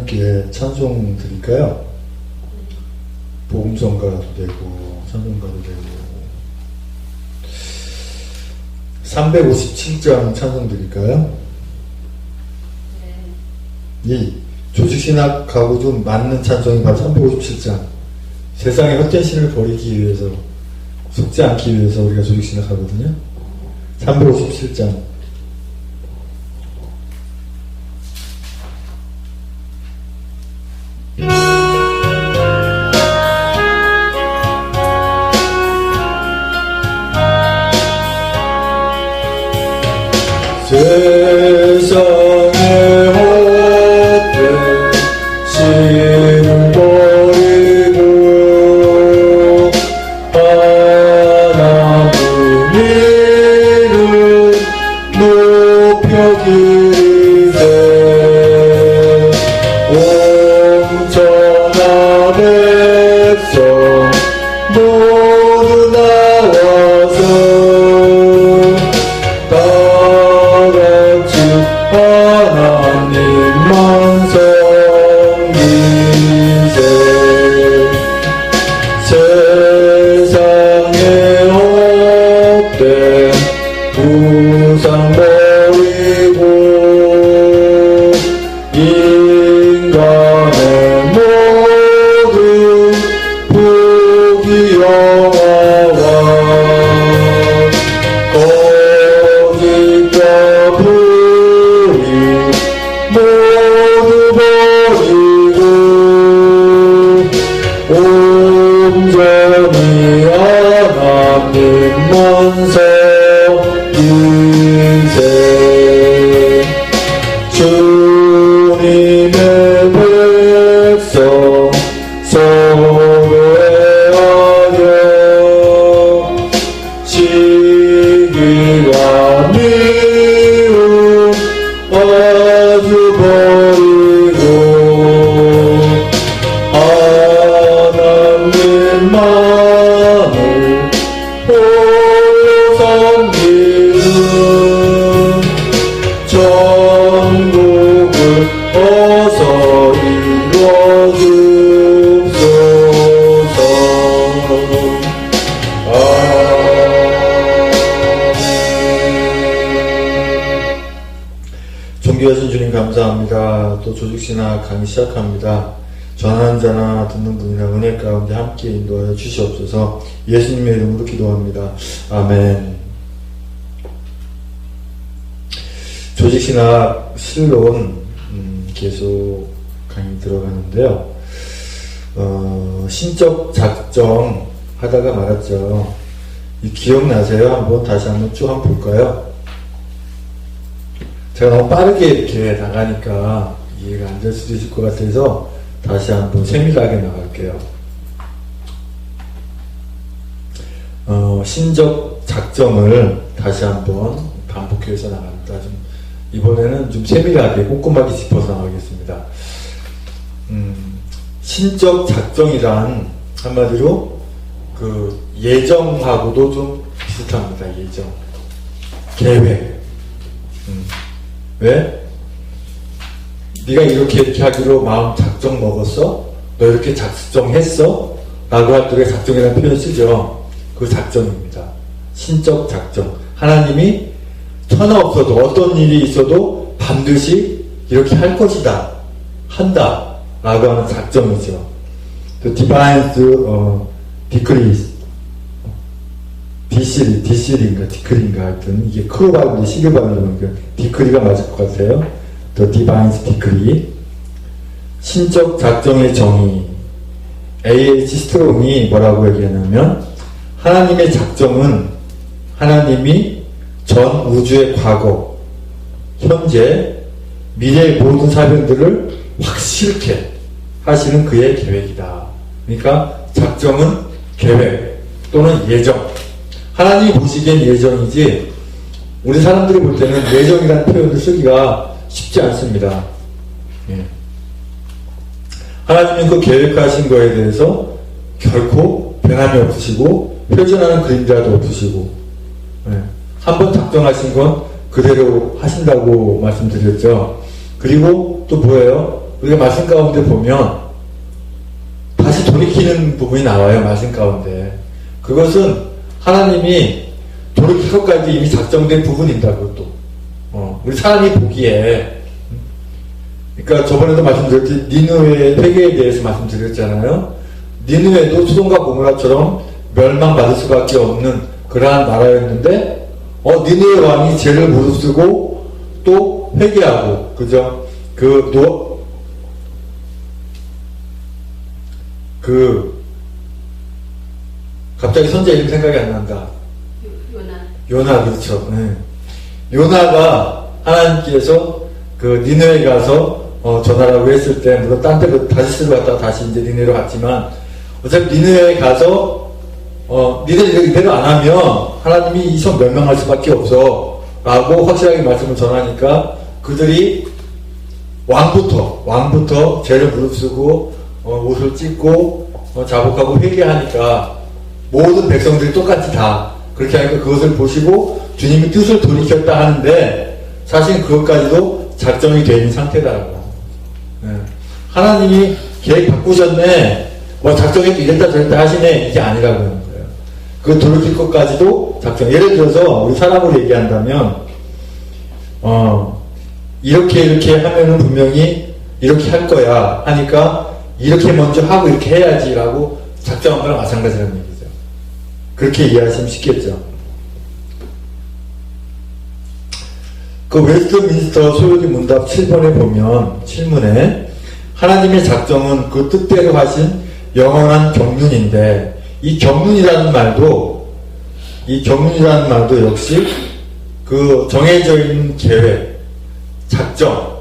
함께 찬송 드릴까요? 복음성가도 되고 찬송가도 되고 357장 찬송 드릴까요? 이 조직신학하고 좀 맞는 찬송이 바로 357장. 세상의 헛된 신을 버리기 위해서, 속지 않기 위해서 우리가 조직신학하거든요. 357장. 세상의 헛된 신을 버리고 하나님 이름 높여드리세. 온전한 백성 모두 나와서 하나님만 섬기세. 세상의 헛된 우상 버리고 인간의 모든 부귀영화와 거짓과 모두 버리고 온전히 하나님만 섬기세. 주님의 백성 서로 애하여 시기와 미움 아주 버리고 하나님만을 홀로 섬기는 천국을 어서 이루어주소서. 존귀하신 주님 감사합니다. 또 조직신학 강의 시작합니다. 전하는 자나 듣는 분이나 은혜 가운데 함께 인도하여 주시옵소서. 예수님의 이름으로 기도합니다. 아멘. 조직신학 실론 계속 강의 들어가는데요. 신적 작정 하다가 말았죠. 기억나세요? 다시 한번 쭉 한번 볼까요? 제가 너무 빠르게 이렇게 나가니까 이해가 안 될 수도 있을 것 같아서 다시 한번 세밀하게 나갈게요. 신적 작정을 다시 한번 반복해서 나갑니다. 이번에는 좀 세밀하게 꼼꼼하게 짚어서 나가겠습니다. 신적 작정이란 한마디로 그 예정하고도 좀 비슷합니다. 예정, 계획. 왜? 네가 이렇게 하기로 마음 작정 먹었어? 너 이렇게 작정했어? 라고 할 때 작정이라는 표현을 쓰죠. 그 작정입니다. 신적 작정. 하나님이 천하 없어도 어떤 일이 있어도 반드시 이렇게 할 것이다. 한다. 라고 하는 작정이죠. The divine decrees. 디시리인가 디크리인가 하여튼 이게 크로 발음인데 시글 발음이니까 디크리가 맞을 것 같아요. The divine decree. 신적 작정의 정의. A.H. 스트롱이 뭐라고 얘기하냐면 하나님의 작정은 하나님이 전 우주의 과거, 현재, 미래의 모든 사변들을 확실케 하시는 그의 계획이다. 그러니까 작정은 계획 또는 예정. 하나님이 보시기엔 예정이지 우리 사람들이 볼 때는 예정이라는 표현을 쓰기가 쉽지 않습니다. 예. 하나님은 그 계획하신 거에 대해서 결코 변함이 없으시고 표준하는 그림자도 없으시고 예. 한번 작정하신 건 그대로 하신다고 말씀드렸죠. 그리고 또 뭐예요? 우리가 말씀 가운데 보면 다시 돌이키는 부분이 나와요. 말씀 가운데. 그것은 하나님이 돌이킬 것까지 이미 작정된 부분이다. 그것도. 우리 사람이 보기에. 그러니까 저번에도 말씀드렸지, 니느웨의 회개에 대해서 말씀드렸잖아요. 니느웨도 소돔과 고모라처럼 멸망받을 수밖에 없는 그러한 나라였는데, 니느웨 왕이 죄를 무릅쓰고 또 회개하고, 그죠? 갑자기 선제 이름 생각이 안 난다. 요나, 그렇죠. 네. 요나가 하나님께서 니느웨에 가서 전하라고 했을 때, 물론 딴 데로 다시스로 갔다가 다시 이제 니느웨로 갔지만, 어차피 니느웨에 가서, 니들 이대로 안 하면 하나님이 이 성 멸망할 수밖에 없어. 라고 확실하게 말씀을 전하니까 그들이 왕부터 죄를 무릅쓰고, 옷을 찢고, 자복하고 회개하니까 모든 백성들이 똑같이 다 그렇게 하니까 그것을 보시고 주님이 뜻을 돌이켰다 하는데 사실 그것까지도 작정이 되어 있는 상태다라고. 하나님이 계획 바꾸셨네, 작정해도 이랬다 저랬다 하시네, 이게 아니라고 하는 거예요. 그 돌이킬 것까지도 작정. 예를 들어서 우리 사람으로 얘기한다면 이렇게 하면은 분명히 이렇게 할 거야 하니까 이렇게 먼저 하고 이렇게 해야지라고 작정한 거랑 마찬가지라는 얘기죠. 그렇게 이해하시면 쉽겠죠. 그 웨스트민스터 소요리 문답 7번에 보면 질문에 하나님의 작정은 그 뜻대로 하신 영원한 경륜인데, 이 경륜이라는 말도 역시 그 정해져 있는 계획, 작정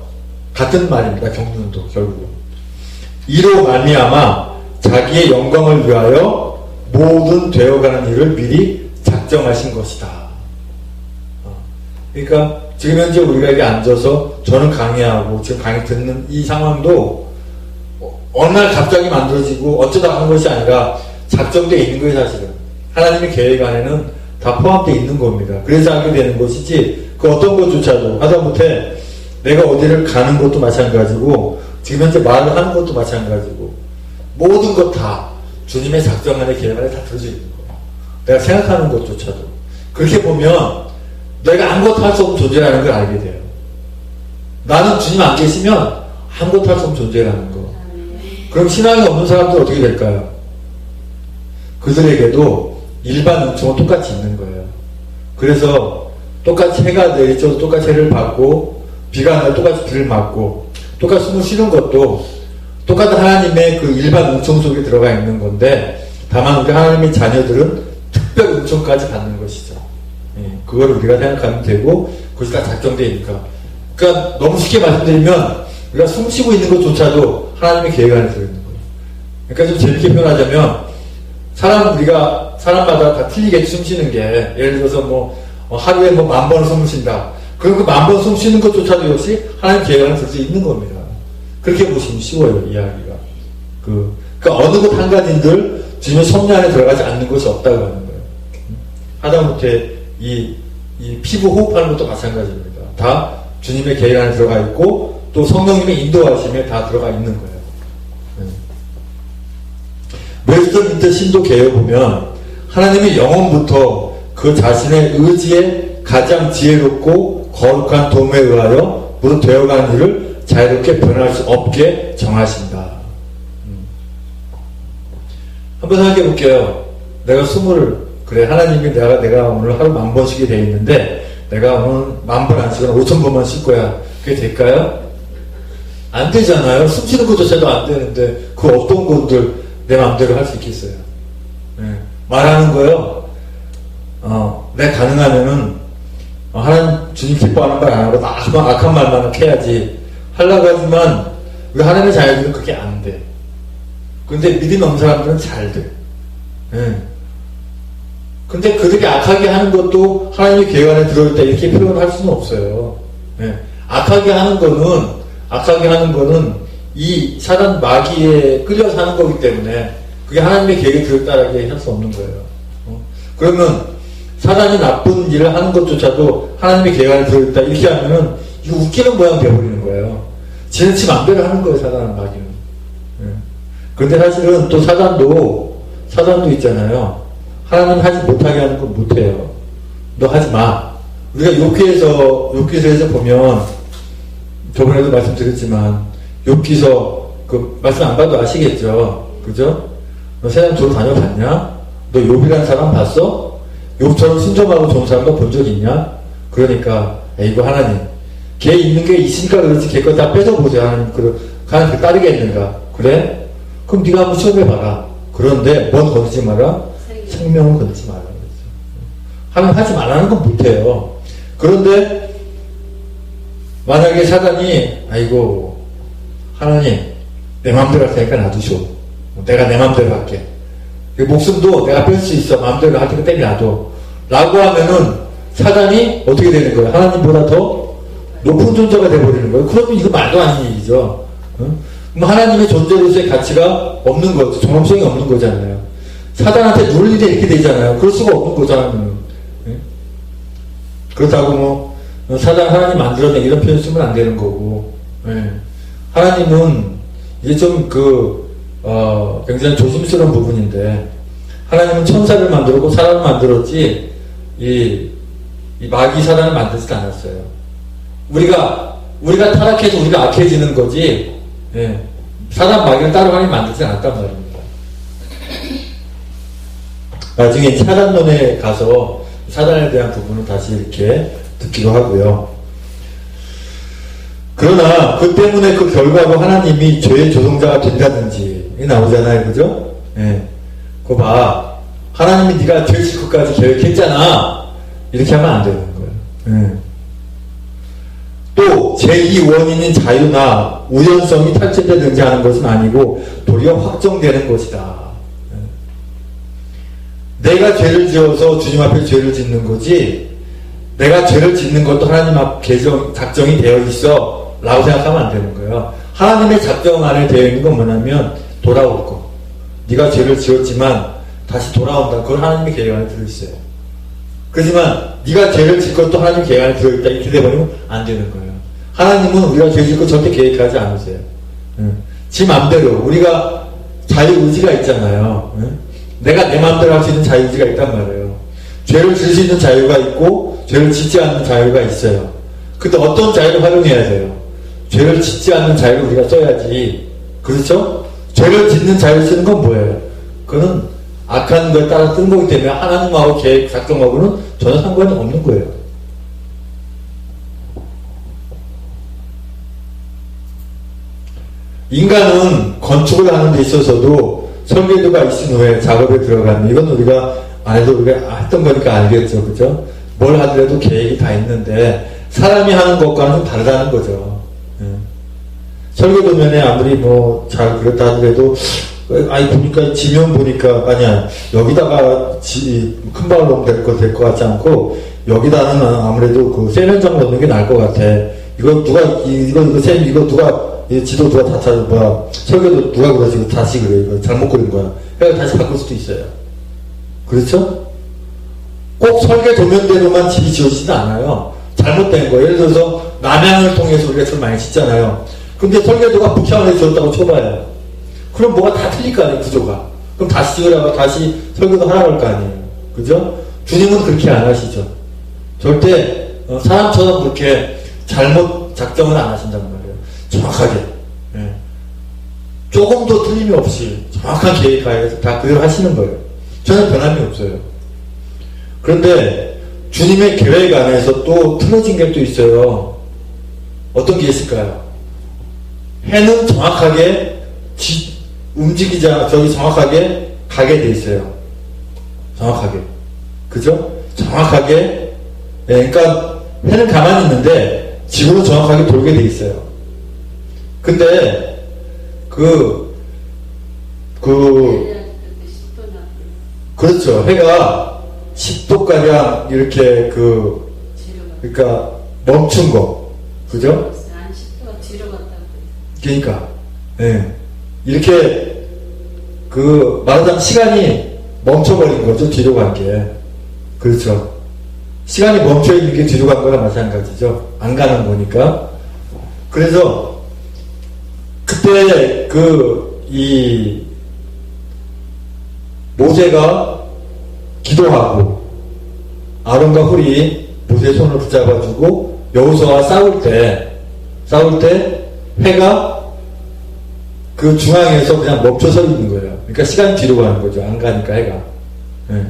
같은 말입니다. 경륜도 결국 이로 말미암아 자기의 영광을 위하여 모든 되어가는 일을 미리 작정하신 것이다. 그러니까 지금 현재 우리가 여기 앉아서 저는 강의하고 지금 강의 듣는 이 상황도 어느 날 갑자기 만들어지고 어쩌다 한 것이 아니라 작정되어 있는 거예요. 사실은 하나님의 계획 안에는 다 포함되어 있는 겁니다. 그래서 하게 되는 것이지, 그 어떤 것조차도 하다못해 내가 어디를 가는 것도 마찬가지고 지금 현재 말을 하는 것도 마찬가지고 모든 것 다 주님의 작정 안에 계획 안에 다 들어져 있는 거예요. 내가 생각하는 것조차도. 그렇게 보면 내가 아무것도 할 수 없는 존재라는 걸 알게 돼요. 나는 주님 안 계시면 아무것도 할 수 없는 존재라는 거. 그럼 신앙이 없는 사람들은 어떻게 될까요? 그들에게도 일반 은총은 똑같이 있는 거예요. 그래서 똑같이 해가 내리쳐도 똑같이 해를 받고, 비가 나도 똑같이 비를 맞고, 똑같이 숨을 쉬는 것도 똑같은 하나님의 그 일반 은총 속에 들어가 있는 건데, 다만 우리 하나님의 자녀들은 특별 은총까지 받는 것이죠. 그걸 우리가 생각하면 되고, 그것이 다 작정되니까. 그러니까 너무 쉽게 말씀드리면 우리가 숨 쉬고 있는 것조차도 하나님의 계획 안에 들어있는 거예요. 그러니까 좀 재밌게 표현하자면, 사람마다 다 틀리겠지, 숨 쉬는 게. 예를 들어서 하루에 10,000번을 숨을 쉰다. 그럼 그 10,000번 숨 쉬는 것조차도 역시 하나님 계획 안에 들 수 있는 겁니다. 그렇게 보시면 쉬워요, 이야기가. 그러니까 어느 것 한 가지들 주님의 섭리 안에 들어가지 않는 것이 없다고 하는 거예요. 하다못해 이 피부 호흡하는 것도 마찬가지입니다. 다 주님의 계획 안에 들어가 있고, 또 성령님의 인도하심에 다 들어가 있는 거예요. 웨스트민스터 신도계에 보면 하나님의 영혼부터 그 자신의 의지에 가장 지혜롭고 거룩한 도움에 의하여 모두 되어가는 일을 자유롭게 변할 수 없게 정하신다. 한번 생각해 볼게요. 하나님이 내가 오늘 하루 10,000번 쉬게 돼 있는데, 내가 오늘 10,000번 안 쉬거나 5,000번만 쉴 거야. 그게 될까요? 안 되잖아요. 숨 쉬는 것조차도 안 되는데, 그 어떤 것들 내 마음대로 할 수 있겠어요. 말하는 거요. 내가 가능하면은, 하나님, 주님 기뻐하는 말 안 하고, 악한 말만 해야지. 하려고 하지만, 우리 하나님의 자녀들은 그게 안 돼. 근데 믿음이 없는 사람들은 잘 돼. 근데 그들이 악하게 하는 것도 하나님의 계획 안에 들어있다, 이렇게 표현할 수는 없어요. 악하게 하는 거는 이 사단 마귀에 끌려서 하는 거기 때문에 그게 하나님의 계획에 들었다라고 할 수 없는 거예요. 그러면 사단이 나쁜 일을 하는 것조차도 하나님의 계획 안에 들어있다, 이렇게 하면은 이거 웃기는 모양 되어버리는 거예요. 지는 지 맘대로 하는 거예요, 사단은, 마귀는. 예. 그런데 사실은 또 사단도 있잖아요. 하나님 하지 못하게 하는 건 못해요. 너 하지 마. 우리가 욥기서에서 보면, 저번에도 말씀드렸지만, 욥기서, 말씀 안 봐도 아시겠죠? 그죠? 너 세상 도로 다녀봤냐? 너 욥이라는 사람 봤어? 욥처럼 순종하고 좋은 사람 너 본 적 있냐? 그러니까, 이거 하나님. 걔 있는 게 있으니까 그렇지, 걔 거 다 뺏어보자. 하나님 따르겠는가? 그래? 그럼 네가 한번 시험해봐라. 그런데 뭔 건드지 마라? 생명을 건드지 마라. 하나님 하지 말라는 건 못해요. 그런데 만약에 사단이 아이고 하나님 내 마음대로 할 테니까 놔두쇼. 내가 내 마음대로 할게. 목숨도 내가 뺄 수 있어. 마음대로 할 테니까 떼놔둬. 라고 하면은 사단이 어떻게 되는 거예요? 하나님보다 더 높은 존재가 돼버리는 거예요. 그러면 이거 말도 안 되는 얘기죠. 그럼 하나님의 존재로서의 가치가 없는 거죠. 정합성이 없는 거잖아요. 사단한테 누를 일이 이렇게 되잖아요. 그럴 수가 없는 거잖아요. 그렇다고 사단 하나님 만들어내 이런 표현 쓰면 안 되는 거고. 하나님은 이게 좀 굉장히 조심스러운 부분인데, 하나님은 천사를 만들었고 사람을 만들었지 이 마귀 사단을 만들지 않았어요. 우리가 타락해서 우리가 악해지는 거지, 사단 마귀를 따로 하나님 만들지 않았단 말입니다. 나중에 사단론에 가서 사단에 대한 부분을 다시 이렇게 듣기도 하고요. 그러나 그 때문에 그 결과로 하나님이 죄의 조성자가 된다든지 나오잖아요, 그죠? 그거 봐, 하나님이 네가 죄 질 것까지 계획했잖아. 이렇게 하면 안 되는 거예요. 또 제2 원인인 자유나 우연성이 탈취되든지 하는 것은 아니고 도리어 확정되는 것이다. 내가 죄를 지어서 주님 앞에 죄를 짓는 거지, 내가 죄를 짓는 것도 하나님 앞 작정이 되어 있어 라고 생각하면 안 되는 거예요. 하나님의 작정 안에 되어 있는 건 뭐냐면 돌아올 거. 네가 죄를 지었지만 다시 돌아온다. 그건 하나님의 계획 안에 들어있어요. 그렇지만 네가 죄를 짓 것도 하나님 계획 안에 들어있다. 이렇게 돼버리면 안 되는 거예요. 하나님은 우리가 죄 짓고 절대 계획하지 않으세요. 지 맘대로. 우리가 자유의지가 있잖아요. 내가 내 맘대로 할 수 있는 자유의지가 있단 말이에요. 죄를 질 수 있는 자유가 있고 죄를 짓지 않는 자유가 있어요. 근데 어떤 자유를 활용해야 돼요? 죄를 짓지 않는 자유를 우리가 써야지. 그렇죠? 죄를 짓는 자유를 쓰는 건 뭐예요? 그거는 악한 걸 따라 쓰는 거기 때문에 하나님하고 계획 작정하고는 전혀 상관이 없는 거예요. 인간은 건축을 하는 데 있어서도 설계도가 있은 후에 작업에 들어가는, 이건 우리가 안 해도 우리가 했던 거니까 알겠죠. 그죠? 뭘 하더라도 계획이 다 있는데 사람이 하는 것과는 좀 다르다는 거죠. 설계도면에 아무리 잘 그랬다 하더라도 보니까 지면 보니까 아니야, 여기다가 큰 방을 넣으면 될 것 같지 않고 여기다는 아무래도 그 세면장 넣는 게 나을 것 같아. 이거 누가 지도 누가 다 설계도 누가 그러지, 다시 그래, 이거 잘못 그린 거야. 그래서 다시 바꿀 수도 있어요. 그렇죠? 꼭 설계도면대로만 집이 지어지진 않아요. 잘못된 거. 예를 들어서 남향을 통해서 우리가 좀 많이 짓잖아요. 근데 설계도가 북향을 지었다고 쳐봐요. 그럼 뭐가 다 틀릴 거 아니에요, 구조가. 그럼 다시 지으라고 다시 설계도 하라고 할 거 아니에요. 그죠? 주님은 그렇게 안 하시죠. 절대 사람처럼 그렇게 잘못 작정을 안 하신단 말이에요. 정확하게. 조금도 틀림이 없이 정확한 계획하에서 다 그대로 하시는 거예요. 전혀 변함이 없어요. 그런데 주님의 계획 안에서 또 틀어진 게 또 있어요. 어떤 게 있을까요? 해는 정확하게 정확하게 가게 돼 있어요. 정확하게. 그죠? 정확하게. 그러니까 해는 가만히 있는데 지구는 정확하게 돌게 돼 있어요. 근데 그렇죠. 해가 10도가량 이렇게 그러니까 멈춘 거. 그죠? 그러니까 이렇게 말하자면 시간이 멈춰버린 거죠. 뒤로 간 게. 그렇죠. 시간이 멈춰있는 게 뒤로 간 거랑 마찬가지죠. 안 가는 거니까. 그래서 그때 모세가 기도하고 아론과 훌이 모세의 손을 붙잡아주고 여호수아와 싸울 때 해가 그 중앙에서 그냥 멈춰 서 있는 거예요. 그러니까 시간 뒤로 가는 거죠. 안 가니까 해가. 예.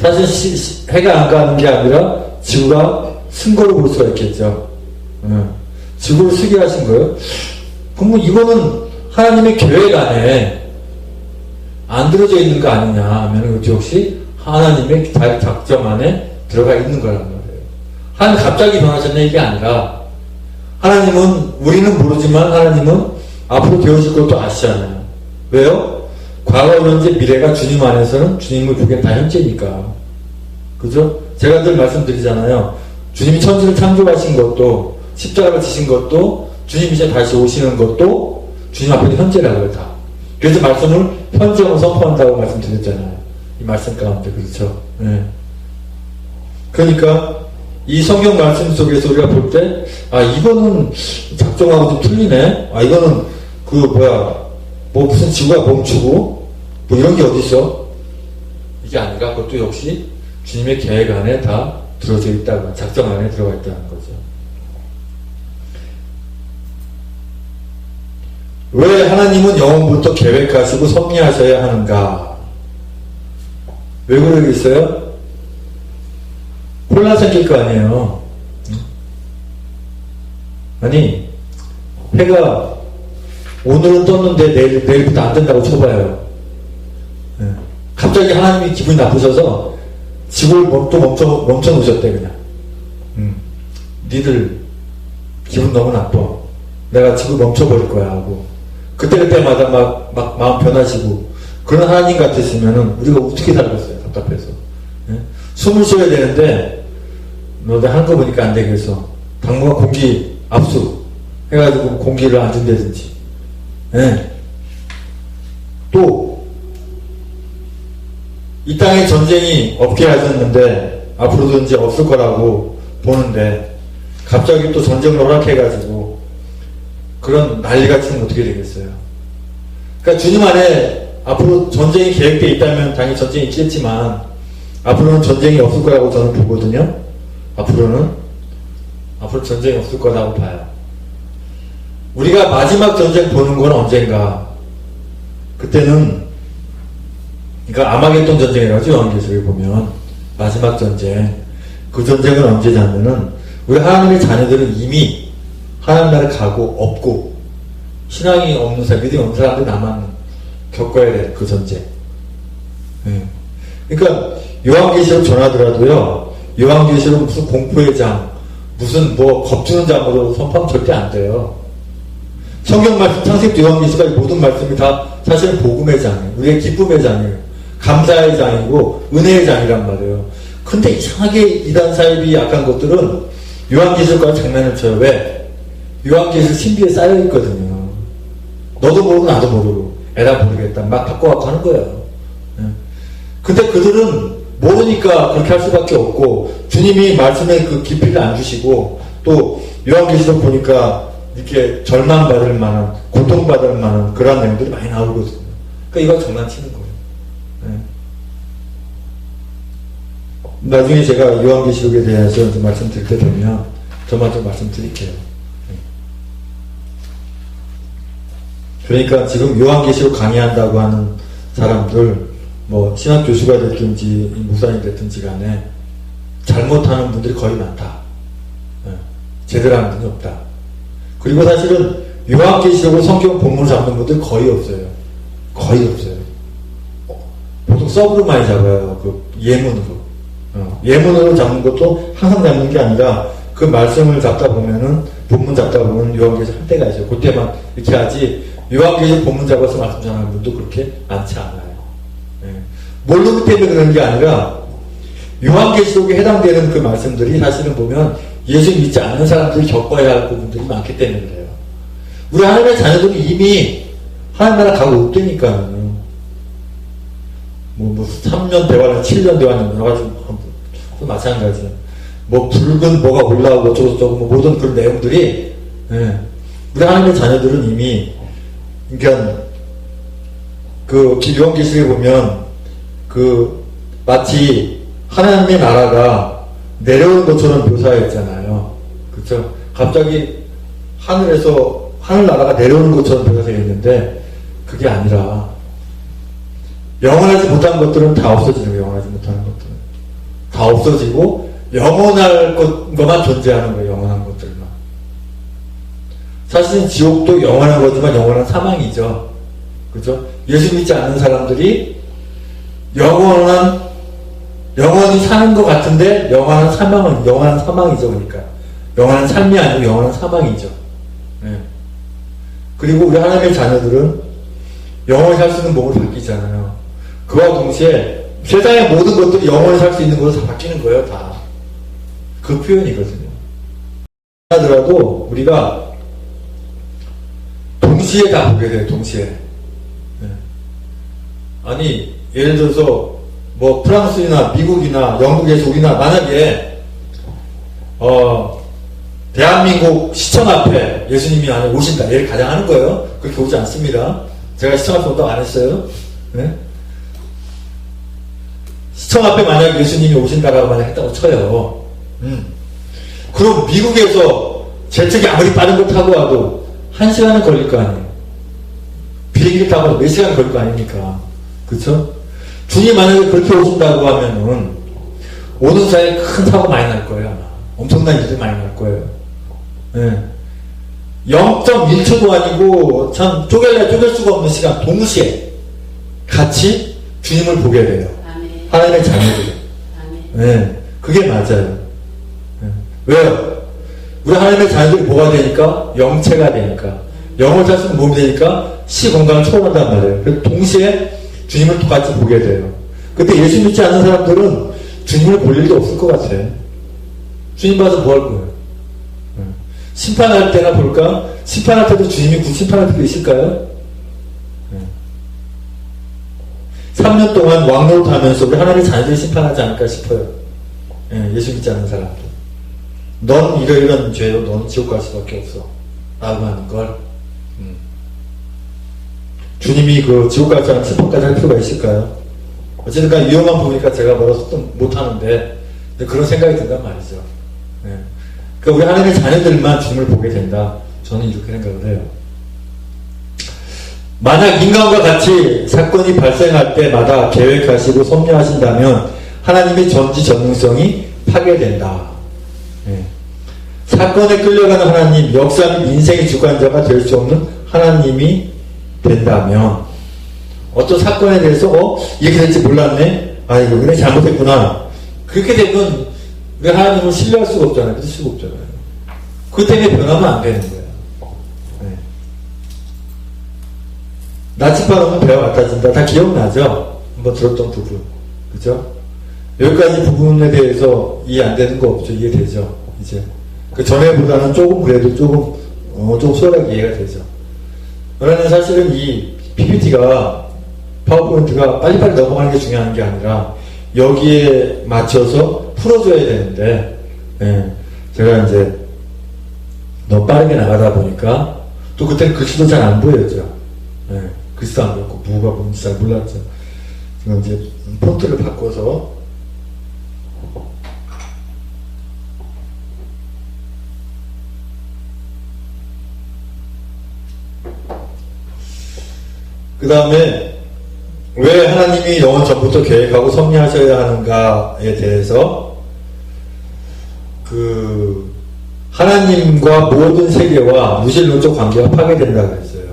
사실 해가 안 가는 게 아니라 지구가 쓴 거로 볼 수가 있겠죠. 예. 지구를 쓰게 하신 거예요. 그러면 이거는 하나님의 계획 안에 안 들어져 있는 거 아니냐 하면 그것이 역시 하나님의 작정 안에 들어가 있는 거란 말이에요. 하나님 갑자기 변하셨네 이게 아니라 하나님은 우리는 모르지만 하나님은 앞으로 되어질 것도 아시잖아요. 왜요? 과거, 현재, 미래가 주님 안에서는 주님을 보기엔 다 현재니까. 그죠? 제가 늘 말씀드리잖아요. 주님이 천지를 창조하신 것도 십자가를 지신 것도 주님 이제 다시 오시는 것도 주님 앞에는 현재라고요. 다. 그래서 말씀을 현재로 선포한다고 말씀드렸잖아요. 이 말씀 가운데. 그렇죠? 네. 그러니까 이 성경 말씀 속에서 우리가 볼 때 이거는 작정하고 좀 틀리네. 이거는 무슨 지구가 멈추고 이런 게 어딨어? 이게 아니라 그것도 역시 주님의 계획 안에 다 들어져 있다고, 작정 안에 들어가 있다는 거죠. 왜 하나님은 영원부터 계획하시고 섭리하셔야 하는가? 왜 그러겠어요? 혼란 생길 거 아니에요. 아니, 해가 오늘은 떴는데 내일부터 안 된다고 쳐봐요. 갑자기 하나님이 기분이 나쁘셔서 지구를 또 멈춰 놓으셨대, 그냥. 니들 기분 너무 나빠. 내가 지구 멈춰버릴 거야 하고. 그때마다 막 마음 변하시고. 그런 하나님 같으시면은 우리가 어떻게 살겠어요, 답답해서. 숨을 쉬어야 되는데, 너네 하는 거 보니까 안 되겠어. 당분간 공기 압수 해가지고 공기를 안 준다든지. 또, 이 땅에 전쟁이 없게 하셨는데, 앞으로도 이제 없을 거라고 보는데, 갑자기 또 전쟁을 허락해가지고, 그런 난리가 치면 어떻게 되겠어요? 그러니까 주님 안에 앞으로 전쟁이 계획되어 있다면 당연히 전쟁이 있겠지만, 앞으로는 전쟁이 없을 거라고 저는 보거든요. 앞으로 전쟁이 없을 거라고 봐요. 우리가 마지막 전쟁 보는 건 언젠가? 그때는, 그러니까 아마겟돈 전쟁이라고 하죠. 요한계시록에 보면. 마지막 전쟁. 그 전쟁은 언제냐면은, 우리 하나님의 자녀들은 이미 하나님 나라에 가고 없고, 신앙이 없는 사람, 믿음이 없는 사람들이 나만 겪어야 돼. 그 전쟁. 그러니까, 요한계시록 전하더라도요, 요한계시록 무슨 공포의 장, 무슨 겁주는 장으로 선포하면 절대 안 돼요. 성경 말씀, 창세기부터 요한계시록까지 모든 말씀이 다 사실은 복음의 장이에요. 우리의 기쁨의 장이에요. 감사의 장이고, 은혜의 장이란 말이에요. 근데 이상하게 이단 사입이 약한 것들은 요한계시록까지 장난을 쳐요. 왜? 요한계시록 신비에 쌓여있거든요. 너도 모르고 나도 모르고, 에라 모르겠다. 막 바꿔갖고 하는 거예요. 근데 그들은 모르니까 그렇게 할 수밖에 없고, 주님이 말씀에 그 깊이를 안 주시고, 또 요한계시록 보니까 이렇게 절망받을 만한, 고통받을 만한 그런 내용들이 많이 나오거든요. 그러니까 이거 장난치는 거예요. 나중에 제가 요한계시록에 대해서 말씀드릴 때 되면 저만 좀 말씀드릴게요. 그러니까 지금 요한계시록 강의한다고 하는 사람들, 신학 교수가 됐든지 목사님 됐든지 간에 잘못하는 분들이 거의 많다. 제대로 하는 분이 없다. 그리고 사실은 요한계시록을 성경 본문을 잡는 분들 거의 없어요. 거의 없어요. 보통 서브로 많이 잡아요. 그 예문으로. 예문으로 잡는 것도 항상 잡는 게 아니라 그 말씀을 잡다 보면은, 본문 잡다 보면 요한계시록 할 때가 있어요. 그때만 이렇게 하지, 요한계시록 본문 잡아서 말씀 전하는 분도 그렇게 많지 않아요. 모르기 때문에 그런 게 아니라 요한계시록에 해당되는 그 말씀들이 사실은 보면 예수 믿지 않는 사람들이 겪어야 할 부분들이 많기 때문에 그래요. 우리 하나님의 자녀들이 이미 하나님 나라 가고 없다니까요. 3년 대화는 7년 대화는 여러 가지 마찬가지예요. 붉은 뭐가 올라오고 어쩌고저쩌고 모든 그런 내용들이, 우리 하나님의 자녀들은 이미 그러니까 그 요한계시록에 보면 그 마치 하나님의 나라가 내려오는 것처럼 묘사했잖아요. 그렇죠? 갑자기 하늘에서 하늘나라가 내려오는 것처럼 묘사되어 있는데 그게 아니라 영원하지 못한 것들은 다 없어지는 거예요. 영원하지 못하는 것들은 다 없어지고 영원할 것만 존재하는 거예요. 영원한 것들만. 사실은 지옥도 영원한 거지만 영원한 사망이죠. 그죠? 예수 믿지 않는 사람들이 영원히 사는 것 같은데 영원한 사망이죠. 그러니까 영원한 삶이 아니고 영원한 사망이죠. 네. 그리고 우리 하나님의 자녀들은 영원히 살 수 있는 몸으로 바뀌잖아요. 그와 동시에 세상의 모든 것들이 영원히 살 수 있는 것으로 다 바뀌는 거예요. 다. 그 표현이거든요. 하더라도 우리가 동시에 다 보게 돼요. 동시에. 네. 아니 예를 들어서 뭐 프랑스나 미국이나 영국에서 우리나 만약에 대한민국 시청 앞에 예수님이 안에 오신다. 얘를 가장 하는 거예요. 그렇게 오지 않습니다. 제가 시청 앞에 온다고 안 했어요. 네? 시청 앞에 만약 예수님이 오신다라고 만약 했다고 쳐요. 그럼 미국에서 제트기 아무리 빠른 걸 타고 와도 1시간은 걸릴 거 아니에요. 비행기 타고 와도 몇 시간 걸릴 거 아닙니까? 그쵸? 주님 만약에 그렇게 오신다고 하면은 오는 사이에 큰 사고 많이 날 거예요. 아마. 엄청난 일이 많이 날 거예요. 네. 0.1초도 아니고 참 쪼갤 수가 없는 시간 동시에 같이 주님을 보게 돼요. 아멘. 하나님의 자녀들이. 네. 그게 맞아요. 네. 왜요? 우리 하나님의 자녀들이 뭐가 되니까? 영체가 되니까. 영을 살 수 있는 몸이 되니까 시공간을 초월한단 말이에요. 그래서 동시에 주님을 똑같이 보게 돼요. 근데 예수 믿지 않는 사람들은 주님을 볼 일도 없을 것 같아. 주님 봐서 뭐 할 거예요? 심판할 때나 볼까? 심판할 때도 주님이 곧 심판할 때도 있을까요? 3년 동안 왕노릇 하면서 우리 하나님의 자녀들이 심판하지 않을까 싶어요. 예수 믿지 않는 사람들. 넌 이런 죄로 넌 지옥 갈 수밖에 없어. 라고 하는 걸. 주님이 그 지옥 갈 사람 심판까지 할 필요가 있을까요? 어쨌든 간에 위험한 부분이니까 제가 뭐라서 못하는데 그런 생각이 든단 말이죠. 네. 그러니까 우리 하나님의 자녀들만 주님을 보게 된다. 저는 이렇게 생각을 해요. 만약 인간과 같이 사건이 발생할 때마다 계획하시고 섭리하신다면 하나님의 전지전능성이 파괴된다. 네. 사건에 끌려가는 하나님, 역사 및 인생의 주관자가 될 수 없는 하나님이 된다면 어떤 사건에 대해서 이렇게 될지 몰랐네? 아 이거 그래 잘못했구나. 그렇게 되면 우리 하나님을 신뢰할 수가 없잖아요. 믿을 수가 없잖아요. 그 때문에 변하면 안 되는 거예요. 네. 나침반 없는 배와 같아진다. 다 기억나죠? 한번 들었던 부분. 그죠? 여기까지 부분에 대해서 이해 안 되는 거 없죠? 이해되죠? 이제. 그 전에보다는 조금 그래도 조금 수월하게 이해가 되죠. 그러나 사실은 이 PPT가 파워포인트가 빨리빨리 넘어가는 게 중요한 게 아니라 여기에 맞춰서 풀어줘야 되는데 제가 이제 너무 빠르게 나가다 보니까 또 그때는 글씨도 잘 안 보였죠. 글씨도 안 보였고 뭐가 뭔지 잘 몰랐죠. 지금 이제 폰트를 바꿔서 그 다음에 왜 하나님이 영원 전부터 계획하고 섭리하셔야 하는가에 대해서 그 하나님과 모든 세계와 유실론적 관계가 파괴된다고 했어요.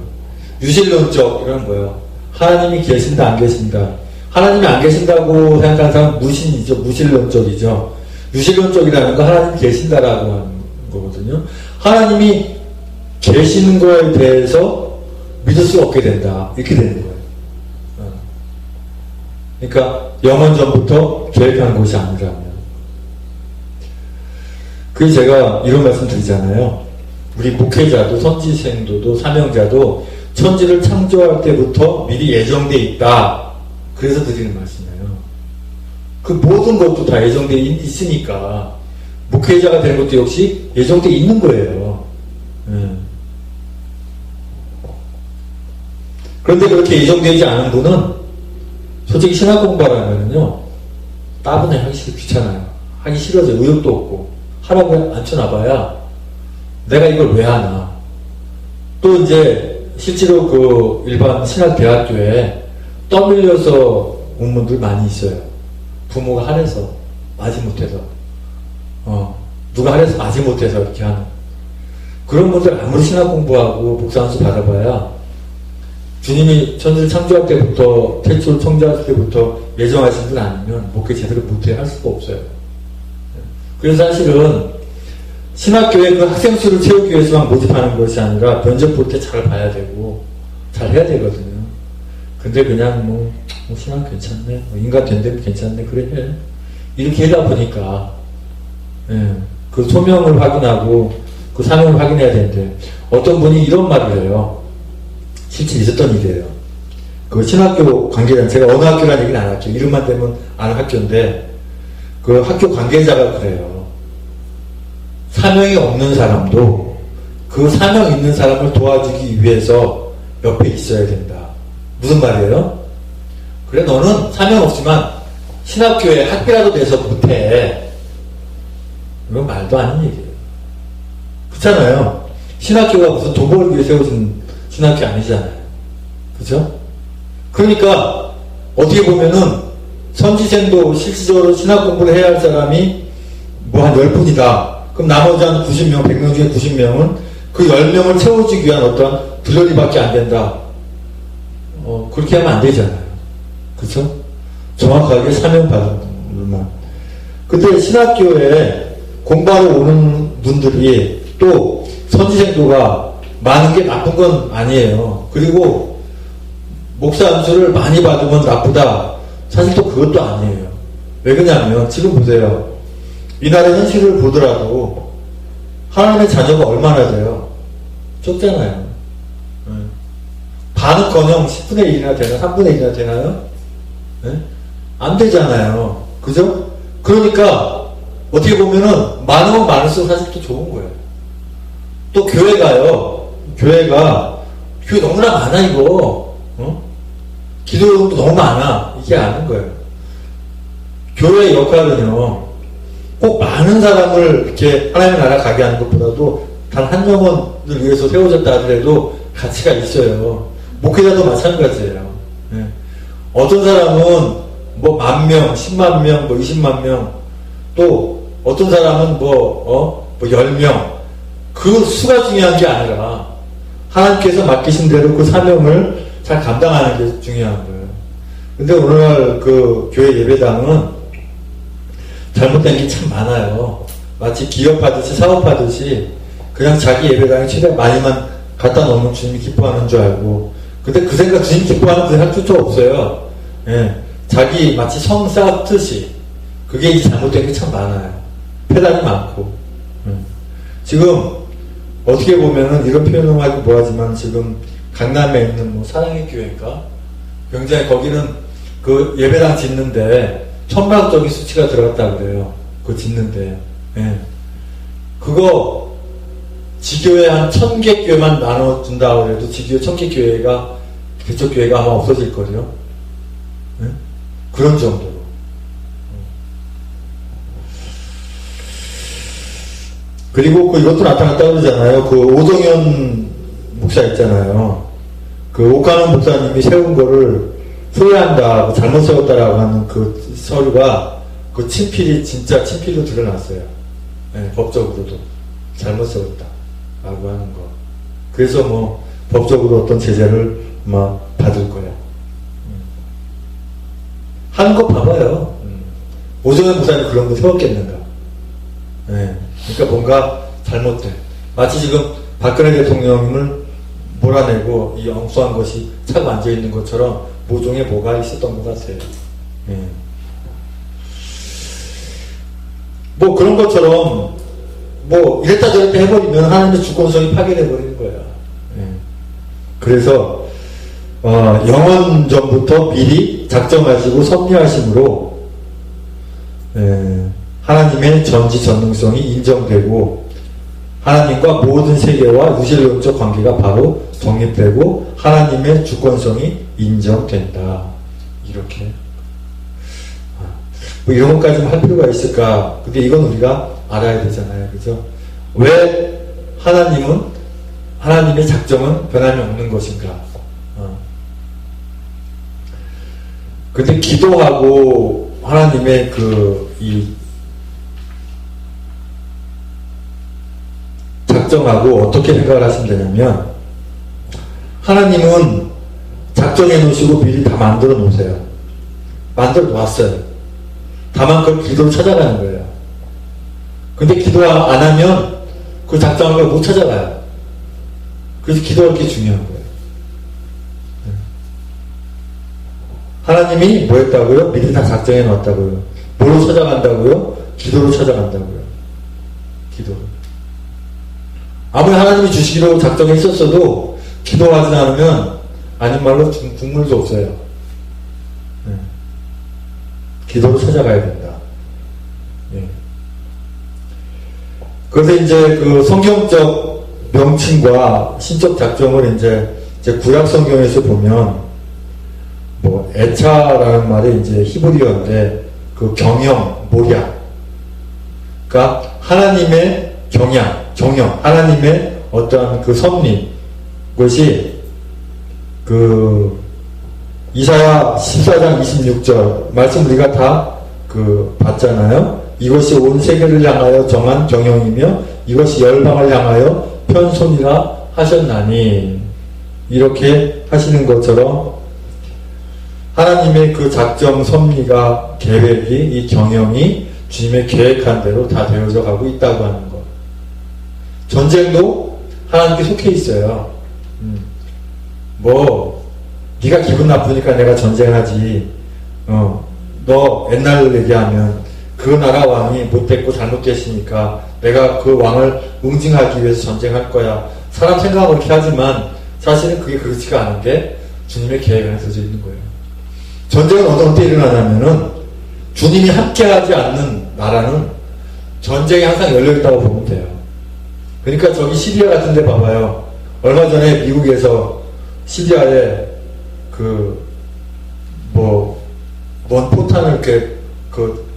유실론적 이런 거예요. 하나님이 계신다 안 계신다. 하나님이 안 계신다고 생각하는 사람은 무신이죠. 무실론적이죠. 유실론적이라는 건 하나님 계신다라고 하는 거거든요. 하나님이 계시는 거에 대해서 믿을 수 없게 된다. 이렇게 되는 거예요. 그러니까 영원 전부터 계획한 것이 아니라면. 그래서 제가 이런 말씀 드리잖아요. 우리 목회자도 선지생도도 사명자도 천지를 창조할 때부터 미리 예정되어 있다. 그래서 드리는 말씀이에요. 그 모든 것도 다 예정되어 있으니까 목회자가 되는 것도 역시 예정되어 있는 거예요. 그런데 그렇게 예정되지 않은 분은 솔직히 신학 공부하려면요, 따분해 하기 귀찮아요. 하기 싫어져. 의욕도 없고. 하라고 앉혀놔봐야 내가 이걸 왜 하나. 또 이제 실제로 그 일반 신학대학교에 떠밀려서 온 분들 많이 있어요. 부모가 한해서 마지 못해서 누가 한해서 마지 못해서 이렇게 하는 그런 분들 아무리 신학 공부하고 목사안수 받아봐야 주님이 천지를 창조할 때부터 태초를 창조할 때부터 예정하신 분 아니면 목회 제대로 못해 할 수가 없어요. 그래서 사실은 신학교에 그 학생 수를 채우기 위해서만 모집하는 것이 아니라 면접 볼 때 잘 봐야 되고 잘 해야 되거든요. 근데 그냥 뭐 신학 괜찮네, 인간 된다면 괜찮네, 그래 해. 이렇게 하다 보니까 그 소명을 확인하고 그 사명을 확인해야 되는데 어떤 분이 이런 말을 해요. 실제 있었던 일이에요. 그 신학교 관계자, 제가 어느 학교라는 얘기는 안 할게요. 이름만 대면 아는 학교인데 그 학교 관계자가 그래요. 사명이 없는 사람도 그 사명 있는 사람을 도와주기 위해서 옆에 있어야 된다. 무슨 말이에요? 그래 너는 사명 없지만 신학교에 학비라도 내서 못해. 이건 말도 아닌 얘기예요. 그렇잖아요. 신학교가 무슨 돈 벌기 위해 세워진 신학교 아니잖아요. 그죠? 그러니까 어떻게 보면은 선지생도 실질적으로 신학 공부를 해야 할 사람이 뭐 한 10분이다. 그럼 나머지 한 90명, 100명 중에 90명은 그 10명을 채워주기 위한 어떤 들러리밖에 안 된다. 그렇게 하면 안 되잖아요. 그쵸? 정확하게 사명받은 분만. 근데 신학교에 공부하러 오는 분들이 또 선지생도가 많은 게 나쁜 건 아니에요. 그리고 목사 안수를 많이 받으면 나쁘다. 사실 또 그것도 아니에요. 왜 그러냐면 지금 보세요. 이 나라의 현실을 보더라도 하나님의 자녀가 얼마나 돼요? 적잖아요. 반은커녕 10분의 1이나 되나 3분의 1이나 되나요? 안 되잖아요. 그죠? 그러니까 어떻게 보면은 많으면 많을수록 사실 또 좋은 거예요. 또 교회가요. 교회 너무나 많아 이거. 기도용도 너무 많아. 이게 아는 거예요. 교회의 역할은요. 꼭 많은 사람을 이렇게 하나님의 나라 가게 하는 것보다도 단 한 영혼을 위해서 세워졌다 하더라도 가치가 있어요. 목회자도 마찬가지예요. 어떤 사람은 뭐 10,000명, 100,000명, 뭐 200,000명, 또 어떤 사람은 뭐 10명. 그 수가 중요한 게 아니라 하나님께서 맡기신 대로 그 사명을 잘 감당하는 게 중요한 거예요. 근데 오늘날 그 교회 예배당은 잘못된 게 참 많아요. 마치 기업하듯이 사업하듯이 그냥 자기 예배당에 최대한 많이만 갖다 놓으면 주님이 기뻐하는 줄 알고, 근데 그 생각, 주님 기뻐하는 그 생각조차 없어요. 자기 마치 성 쌓듯이. 그게 이제 잘못된 게 참 많아요. 페달이 많고. 지금 어떻게 보면은 이런 표현을 하기 뭐하지만 지금 강남에 있는 뭐 사랑의 교회인가? 굉장히 거기는 그 예배당 짓는데 천문학적인 수치가 들어갔다 그래요. 그거 짓는데. 그거 지교회 한 1000개 교회만 나눠준다 그래도 지교회 1000개 교회가 개척 교회가 아마 없어질 거예요. 그런 정도로. 그리고 이것도 나타났다고 그러잖아요. 그 오정현 목사 있잖아요. 그 옥하는 목사님이 세운 거를 후회한다, 잘못 세웠다라고 하는 그 서류가 그 친필이 진짜 친필로 드러났어요. 법적으로도 잘못 세웠다라고 하는 거. 그래서 뭐 법적으로 어떤 제재를 막 받을 거야. 하는 거 봐봐요. 오정현 목사님 그런 거 세웠겠는가? 그러니까 뭔가 잘못돼. 마치 지금 박근혜 대통령을 몰아내고 이 엉뚱한 것이 차고 앉아있는 것처럼 모종에 뭐가 있었던 것 같아요. 뭐 그런 것처럼 뭐 이랬다 저랬다 해버리면 하나님의 주권성이 파괴돼버리는 거야. 그래서 영원전부터 미리 작정하시고 섭리하심으로 하나님의 전지전능성이 인정되고 하나님과 모든 세계와 유실론적 관계가 바로 정립되고 하나님의 주권성이 인정된다. 이렇게. 뭐 이런 것까지 할 필요가 있을까? 근데 이건 우리가 알아야 되잖아요. 그죠? 왜 하나님의 작정은 변함이 없는 것인가? 근데 기도하고 하나님의 작정하고 어떻게 생각을 하시면 되냐면, 하나님은 작정해 놓으시고 미리 다 만들어 놓으세요. 만들어 놓았어요. 다만 그걸 기도로 찾아가는 거예요. 근데 기도 안 하면 그 작정한 걸 못 찾아가요. 그래서 기도가 그렇게 중요한 거예요. 하나님이 뭐 했다고요? 미리 다 작정해 놨다고요. 뭐로 찾아간다고요? 기도로 찾아간다고요. 기도로. 아무리 하나님이 주시기로 작정해 있었어도 기도하지 않으면 아닌 말로 국물도 없어요. 기도로 찾아가야 된다. 그래서 이제 그 성경적 명칭과 신적 작정을 이제 구약 성경에서 보면 뭐 애차라는 말이 이제 히브리어인데 그 경영, 모략. 그러니까 하나님의 경영, 하나님의 어떠한 그 섭리, 그것이 그 이사야 14장 26절 말씀 우리가 다 봤잖아요. 이것이 온 세계를 향하여 정한 경영이며 이것이 열방을 향하여 편손이라 하셨나니, 이렇게 하시는 것처럼 하나님의 그 작정, 섭리가, 계획이, 이 경영이 주님의 계획한 대로 다 되어져 가고 있다고 하는 것. 전쟁도 하나님께 속해 있어요. 네가 기분 나쁘니까 내가 전쟁하지. 너 옛날로 얘기하면 그 나라 왕이 못됐고 잘못됐으니까 내가 그 왕을 응징하기 위해서 전쟁할 거야. 사람 생각은 그렇게 하지만 사실은 그게 그렇지가 않은 게 주님의 계획 안에 써져 있는 거예요. 전쟁은 어떤 때 일어나냐면은 주님이 함께하지 않는 나라는 전쟁이 항상 열려있다고 보면 돼요. 그러니까 저기 시리아 같은 데 봐봐요. 얼마 전에 미국에서 시리아에 뭔 포탄을 이렇게 그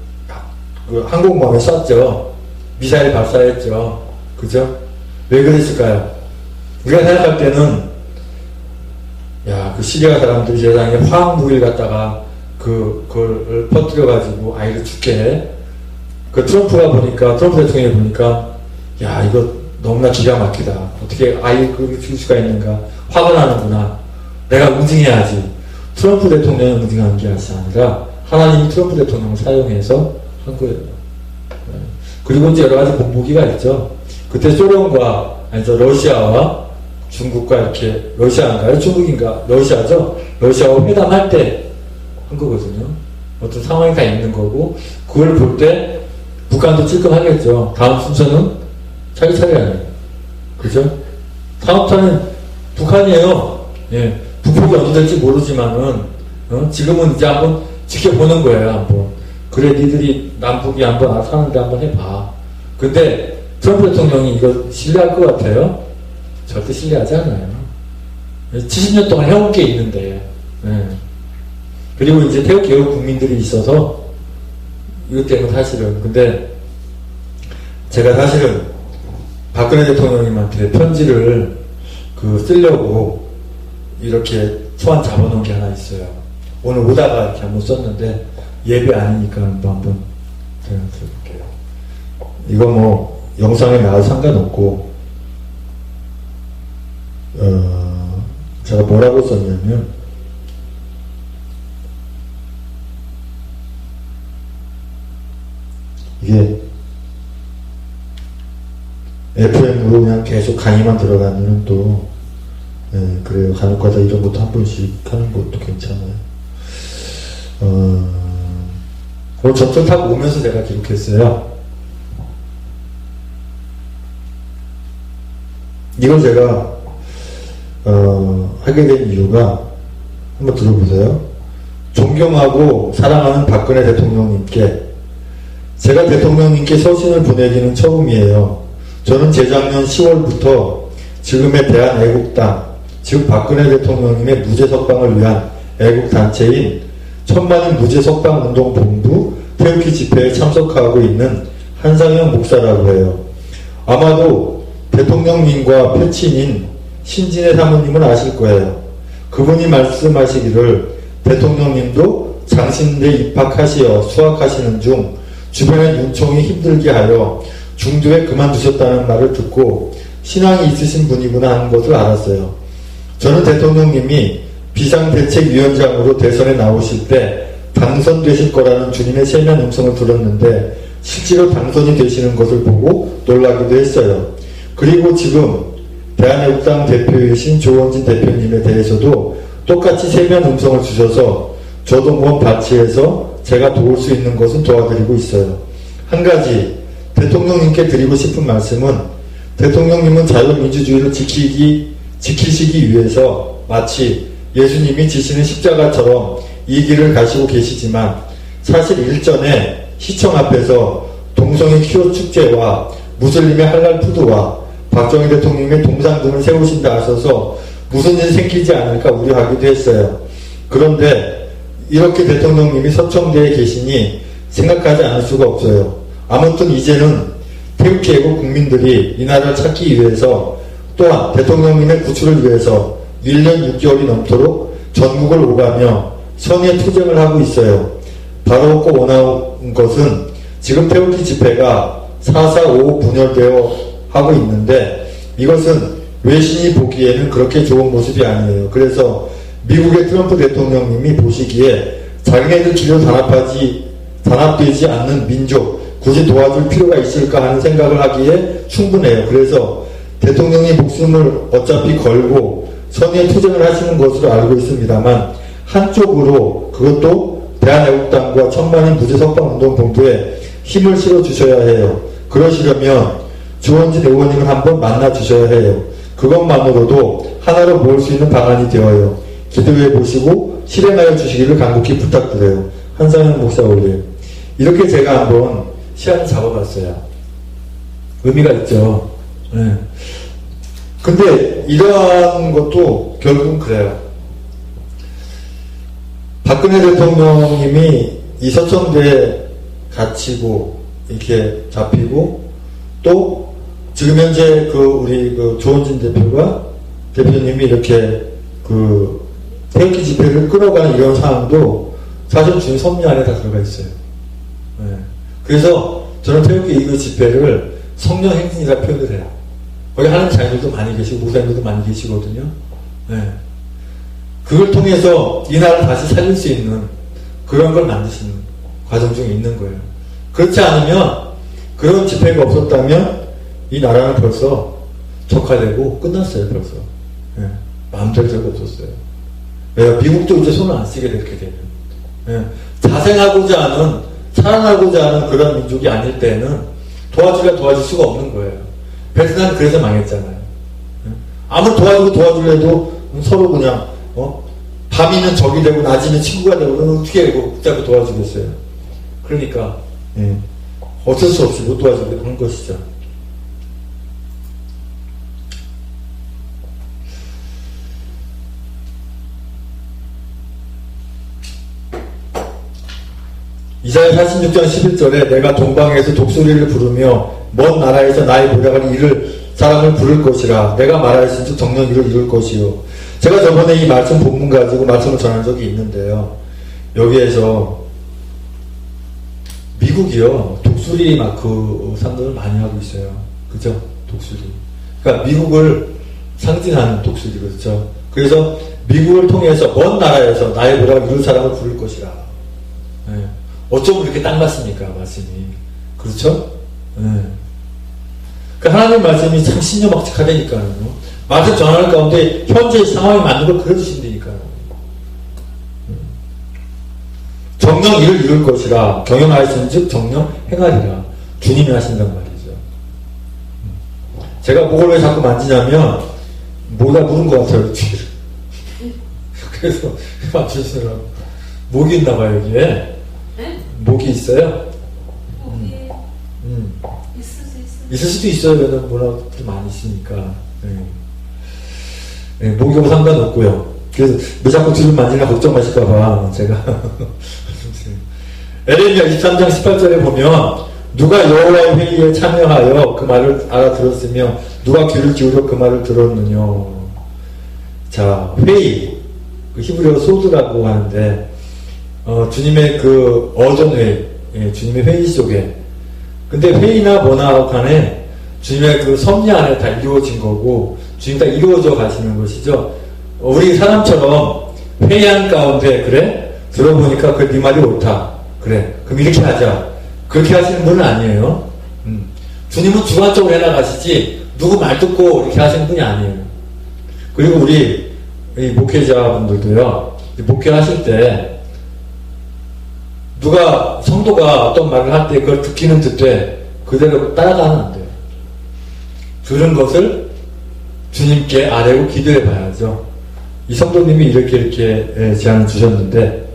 항공모함에 쐈죠. 미사일 발사했죠. 그죠? 왜 그랬을까요? 우리가 생각할 때는 그 시리아 사람들이 세상에 화학무기를 갖다가 그걸 퍼뜨려가지고 아이를 죽게 해. 트럼프 대통령이 보니까 이거 너무나 기가 막히다. 어떻게 아이를 죽일 수가 있는가. 화가 나는구나. 내가 응징해야지. 트럼프 대통령이 응징한 게 아니라 하나님이 트럼프 대통령을 사용해서 한 거예요. 그리고 이제 여러 가지 본보기가 있죠. 그때 러시아와 중국과 이렇게, 러시아인가요? 중국인가? 러시아죠? 러시아와 회담할 때 한 거거든요. 어떤 상황이 다 있는 거고, 그걸 볼 때 북한도 찔끔하겠죠. 다음 순서는 자기 차례 아니에요. 그죠? 다음 차는 북한이에요. 북폭이 언제 될지 모르지만은, 지금은 이제 한번 지켜보는 거예요, 한번. 그래, 니들이 남북이 한번 사는데 한번 해봐. 근데 트럼프 대통령이 이거 신뢰할 것 같아요? 절대 신뢰하지 않아요. 70년 동안 해온 게 있는데. 그리고 이제 태극 개혁 국민들이 있어서 이것 때문에 사실은. 근데 제가 사실은 박근혜 대통령님한테 편지를 쓰려고 이렇게 초안 잡아놓은 게 하나 있어요. 오늘 오다가 이렇게 한번 썼는데 예배 아니니까 한번 제가 들어볼게요. 이거 뭐 영상에 나와도 상관없고, 제가 뭐라고 썼냐면, 이게 FM으로 그냥 계속 강의만 들어가면 또 그래요. 간혹가다 이런 것도 한 번씩 하는 것도 괜찮아요. 오늘 전철 타고 오면서 내가 기록했어요. 이걸 제가 하게 된 이유가 한번 들어보세요. 존경하고 사랑하는 박근혜 대통령님께, 제가 대통령님께 서신을 보내기는 처음이에요. 저는 재작년 10월부터 지금의 대한애국당, 즉 박근혜 대통령님의 무죄석방을 위한 애국단체인 천만인 무죄석방운동본부 태극기 집회에 참석하고 있는 한상현 목사라고 해요. 아마도 대통령님과 표친인 신진애 사모님은 아실 거예요. 그분이 말씀하시기를 대통령님도 장신대 입학하시어 수학하시는 중 주변의 눈총이 힘들게 하여 중도에 그만두셨다는 말을 듣고 신앙이 있으신 분이구나 하는 것을 알았어요. 저는 대통령님이 비상대책위원장으로 대선에 나오실 때 당선되실 거라는 주님의 세미한 음성을 들었는데 실제로 당선이 되시는 것을 보고 놀라기도 했어요. 그리고 지금 대한애국당 대표이신 조원진 대표님에 대해서도 똑같이 세미한 음성을 주셔서 저도 무언 바치해서 제가 도울 수 있는 것은 도와드리고 있어요. 한 가지 대통령님께 드리고 싶은 말씀은 대통령님은 자유민주주의를 지키시기 위해서 마치 예수님이 지시는 십자가처럼 이 길을 가시고 계시지만 사실 일전에 시청 앞에서 동성애 퀴어 축제와 무슬림의 할랄 푸드와 박정희 대통령의 동상 등을 세우신다 하셔서 무슨 일이 생기지 않을까 우려하기도 했어요. 그런데 이렇게 대통령님이 서청대에 계시니 생각하지 않을 수가 없어요. 아무튼 이제는 태극기 애국 국민들이 이 나라를 찾기 위해서 또한 대통령님의 구출을 위해서 1년 6개월이 넘도록 전국을 오가며 선의의 투쟁을 하고 있어요. 바로 꼭 원하는 것은 지금 태극기 집회가 4.4.5 분열되어 하고 있는데 이것은 외신이 보기에는 그렇게 좋은 모습이 아니에요. 그래서 미국의 트럼프 대통령님이 보시기에 자기네들끼리 단합되지 않는 민족 굳이 도와줄 필요가 있을까 하는 생각을 하기에 충분해요. 그래서 대통령이 목숨을 어차피 걸고 선의의 투쟁을 하시는 것으로 알고 있습니다만 한쪽으로 그것도 대한애국당과 천만인 무죄석방운동본부에 힘을 실어주셔야 해요. 그러시려면 조원진 의원님을 한번 만나주셔야 해요. 그것만으로도 하나로 모을 수 있는 방안이 되어요. 기도해 보시고 실행하여 주시기를 간곡히 부탁드려요. 한상현 목사 올려요. 이렇게 제가 한번 시안을 잡아봤어요. 의미가 있죠. 네. 근데 이러한 것도 결국은 그래요. 박근혜 대통령님이 이 서청대에 갇히고 이렇게 잡히고 또 지금 현재 우리 조원진 대표님이 이렇게 태극기 집회를 끌어가는 이런 상황도 사실 주님 섭리 안에 다 들어가 있어요. 네. 그래서 저는 태극기 집회를 성령 행진이라 표현을 해요. 거기 하는 자녀들도 많이 계시고 목사님들도 많이 계시거든요. 네. 그걸 통해서 이 나라를 다시 살릴 수 있는 그런 걸 만드시는 과정 중에 있는 거예요. 그렇지 않으면 그런 집회가 없었다면 이 나라는 벌써 적화되고 끝났어요. 벌써. 네. 마음대로 될 거 없었어요. 네. 미국도 이제 손을 안 쓰게 되게 되면 네. 자생하고자 하는 살아나고자 하는 그런 민족이 아닐 때는 도와줄 수가 없는 거예요. 베트남 그래서 망했잖아요. 네. 아무리 도와주려도 서로 그냥 밤이면 적이 되고 낮이면 친구가 되고 어떻게 붙잡고 도와주겠어요. 그러니까 어쩔 수 없이 못 도와주게 한 것이죠. 이사야 46장 11절에 내가 동방에서 독수리를 부르며 먼 나라에서 나의 모략을 이룰 사람을 부를 것이라. 내가 말하였은즉 정녕 이룰 것이요. 제가 저번에 이 말씀 본문 가지고 말씀을 전한 적이 있는데요. 여기에서 미국이요 독수리 마크 상징을 많이 하고 있어요. 그죠? 독수리. 그러니까 미국을 상징하는 독수리. 그렇죠? 그래서 미국을 통해서 먼 나라에서 나의 모략을 이룰 사람을 부를 것이라. 네. 어쩜 그렇게 딱 맞습니까? 말씀이. 그렇죠? 네. 그러니까 하나님 말씀이 참 신념박직하다니까요. 말씀 전하는 가운데 현재의 상황에 맞는 걸 그려주신다니까요. 정령 이를 이룰 것이라. 경영하였은즉 정령 행하리라. 주님이 하신단 말이죠. 제가 목을 왜 자꾸 만지냐면 뭐가 물은 것 같아요. 뒤를. 그래서 맞추시더라고요. 목이 있나봐요 여기에. 네? 목이 있어요? 목이 있을 수 있어요. 있을 수도 있어요. 왜냐면 문화들이 많이 있으니까. 목이고 상관없고요. 그래서 왜 자꾸 뒤를 만지나 걱정하실까봐 제가 에레미야 23장 18절에 보면 누가 여호와의 회의에 참여하여 그 말을 알아들었으며 누가 귀를 기울여 그 말을 들었느냐. 자, 회의, 그 히브리어 소드라고 하는데 주님의 그 어전회의, 주님의 회의 속에, 근데 회의나 뭐나 간에 주님의 그 섭리 안에 다 이루어진 거고 주님 다 이루어져 가시는 것이죠. 우리 사람처럼 회의한 가운데 그래? 들어보니까 그 네 말이 옳다. 그래. 그럼 이렇게 하자. 그렇게 하시는 분은 아니에요. 주님은 주관적으로 해나가시지 누구 말 듣고 이렇게 하시는 분이 아니에요. 그리고 우리 목회자분들도요. 목회하실 때 누가 성도가 어떤 말을 할 때 그걸 듣기는 듣되 그대로 따라가면 안 돼요. 들은 것을 주님께 아뢰고 기도해 봐야죠. 이 성도님이 이렇게 제안을 주셨는데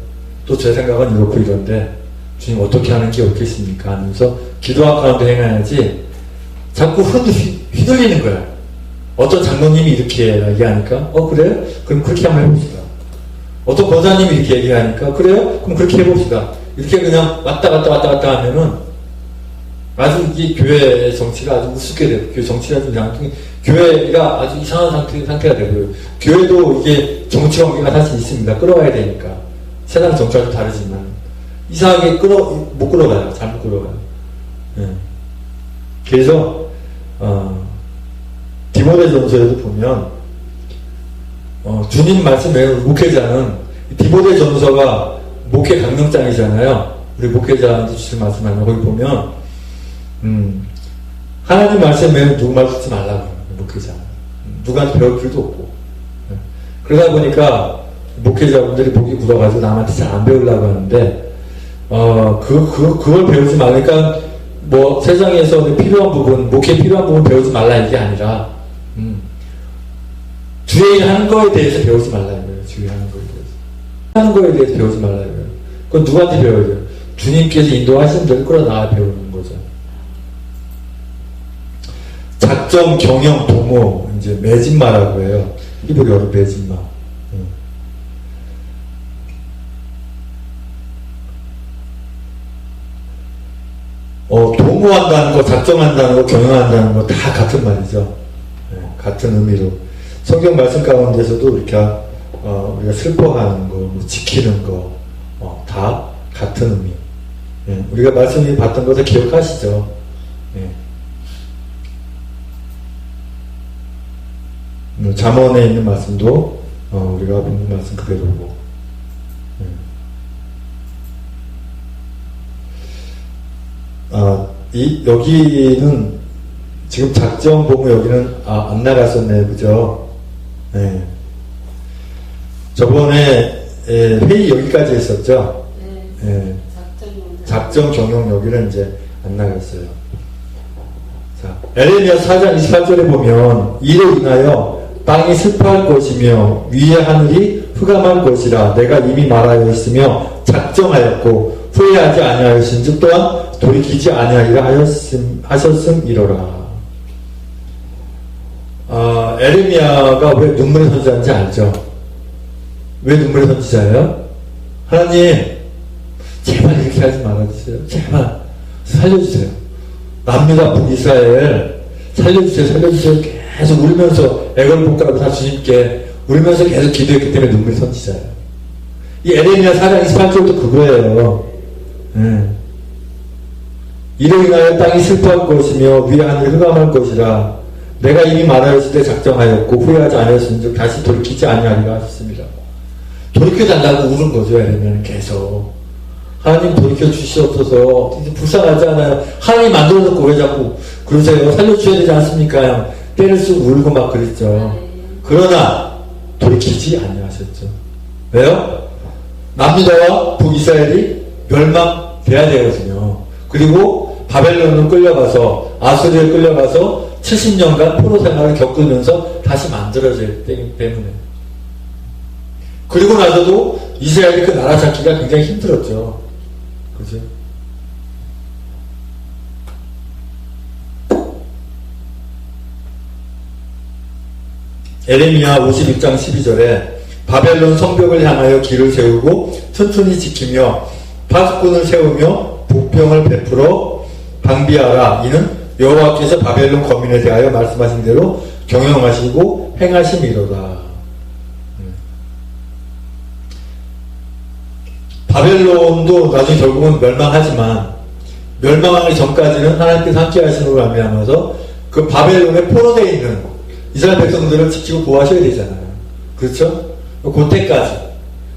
또 제 생각은 이렇고 이런데 주님 어떻게 하는 게 옳겠습니까? 하면서 기도한 가운데 행해야지 자꾸 휘둘리는 거야. 어떤 장로님이 이렇게 얘기하니까 그래요? 그럼 그렇게 한번 해봅시다. 어떤 권사님이 이렇게 얘기하니까 그래요? 그럼 그렇게 해봅시다. 이렇게 그냥 왔다 갔다 하면은 아주 이 교회 정치가 아주 우습게 되고 교회 정치가 좀 교회가 아주 이상한 상태가 되고요. 교회도 이게 정치 관계가 사실 있습니다. 끌어와야 되니까. 세상 정치와 좀 다르지만 이상하게 못 끌어가요. 잘못 끌어가요. 그래서 디모데전서에도 보면 주님 말씀에 목회자는 디모데전서가 목회 강령장이잖아요. 우리 목회자한테 주신 말씀하면 거기 보면 하나님 말씀에 누구 말 듣지 말라고 목회자. 누구한테 배울 필요도 없고. 그러다 보니까 목회자분들이 목이 굳어가지고 남한테 잘 안 배우려고 하는데 그걸 배우지 말니까 뭐 세상에서 필요한 부분, 목회 필요한 부분 배우지 말라 이게 아니라 주의 일 하는 거에 대해서 배우지 말라 이거예요. 주의 하는 거에 대해서. 하는 거에 대해서 배우지 말라 이거예요. 그건 누구한테 배워야 돼요? 주님께서 인도하시는 대로 끌어나와 배우는 거죠. 작정, 경영, 도모, 이제 매진마라고 해요. 히브리어로 매진마. 도모한다는 거, 작정한다는 거, 경영한다는 거 다 같은 말이죠. 같은 의미로. 성경 말씀 가운데서도 이렇게 우리가 슬퍼하는 거, 뭐 지키는 거, 다 같은 의미. 우리가 말씀이 봤던 것을 기억하시죠? 잠언에 있는 말씀도 우리가 본 말씀 그대로고. 여기는 지금 작정 보면 여기는 안 나갔었네요, 그죠? 저번에 회의 여기까지 했었죠? 네. 작정 경영 여기는 이제 안 나갔어요. 자, 에레미야 4장 28절에 보면 이로 인하여 땅이 슬퍼할 것이며 위의 하늘이 흑암할 것이라 내가 이미 말하였으며 작정하였고 후회하지 아니하였은즉 또한 돌이키지 아니하리라 하셨음이로라. 에레미야가 왜 눈물의 선지자인지 알죠? 왜 눈물의 선지자예요? 하나님 제발 이렇게 하지 말아주세요. 제발 살려주세요. 남유다 북이스라엘 살려주세요. 계속 울면서 애걸복걸하고 다 주님께 울면서 계속 기도했기 때문에 눈물의 선지자예요. 이 에레미야 4장 28절도 그거예요. 이로 인하여 땅이 슬퍼할 것이며 위의 하늘이 흑암할 것이라 내가 이미 말하였을 때 작정하였고 후회하지 않았은즉 다시 돌이키지 아니하리라 하셨습니다. 돌이켜달라고 우는 거죠. 에레미야는 계속 하나님 돌이켜 주시옵소서. 이제 불쌍하지 않아요? 하나님 만들어놓고 왜 자꾸 그러세요? 살려주셔야 되지 않습니까? 때를 쓰고 울고 막 그랬죠. 그러나 돌이키지 아니하셨죠. 왜요? 남유다와 북이스라엘이 멸망돼야 되거든요. 그리고 바벨론으로 끌려가서 아수리에 끌려가서 70년간 포로 생활을 겪으면서 다시 만들어져야 되기 때문에. 그리고 나서도 이스라엘이 그 나라 잡기가 굉장히 힘들었죠. 그죠? 에레미야 51장 12절에 바벨론 성벽을 향하여 길을 세우고 튼튼히 지키며 파수꾼을 세우며 복병을 베풀어 방비하라. 이는 여호와께서 바벨론 거민에 대하여 말씀하신 대로 경영하시고 행하심이로다. 바벨론도 나중에 결국은 멸망하지만 멸망하기 전까지는 하나님께서 함께 하시는 걸 말미암아서 그 바벨론에 포로되어 있는 이스라엘 백성들을 지키고 보호하셔야 되잖아요. 그렇죠?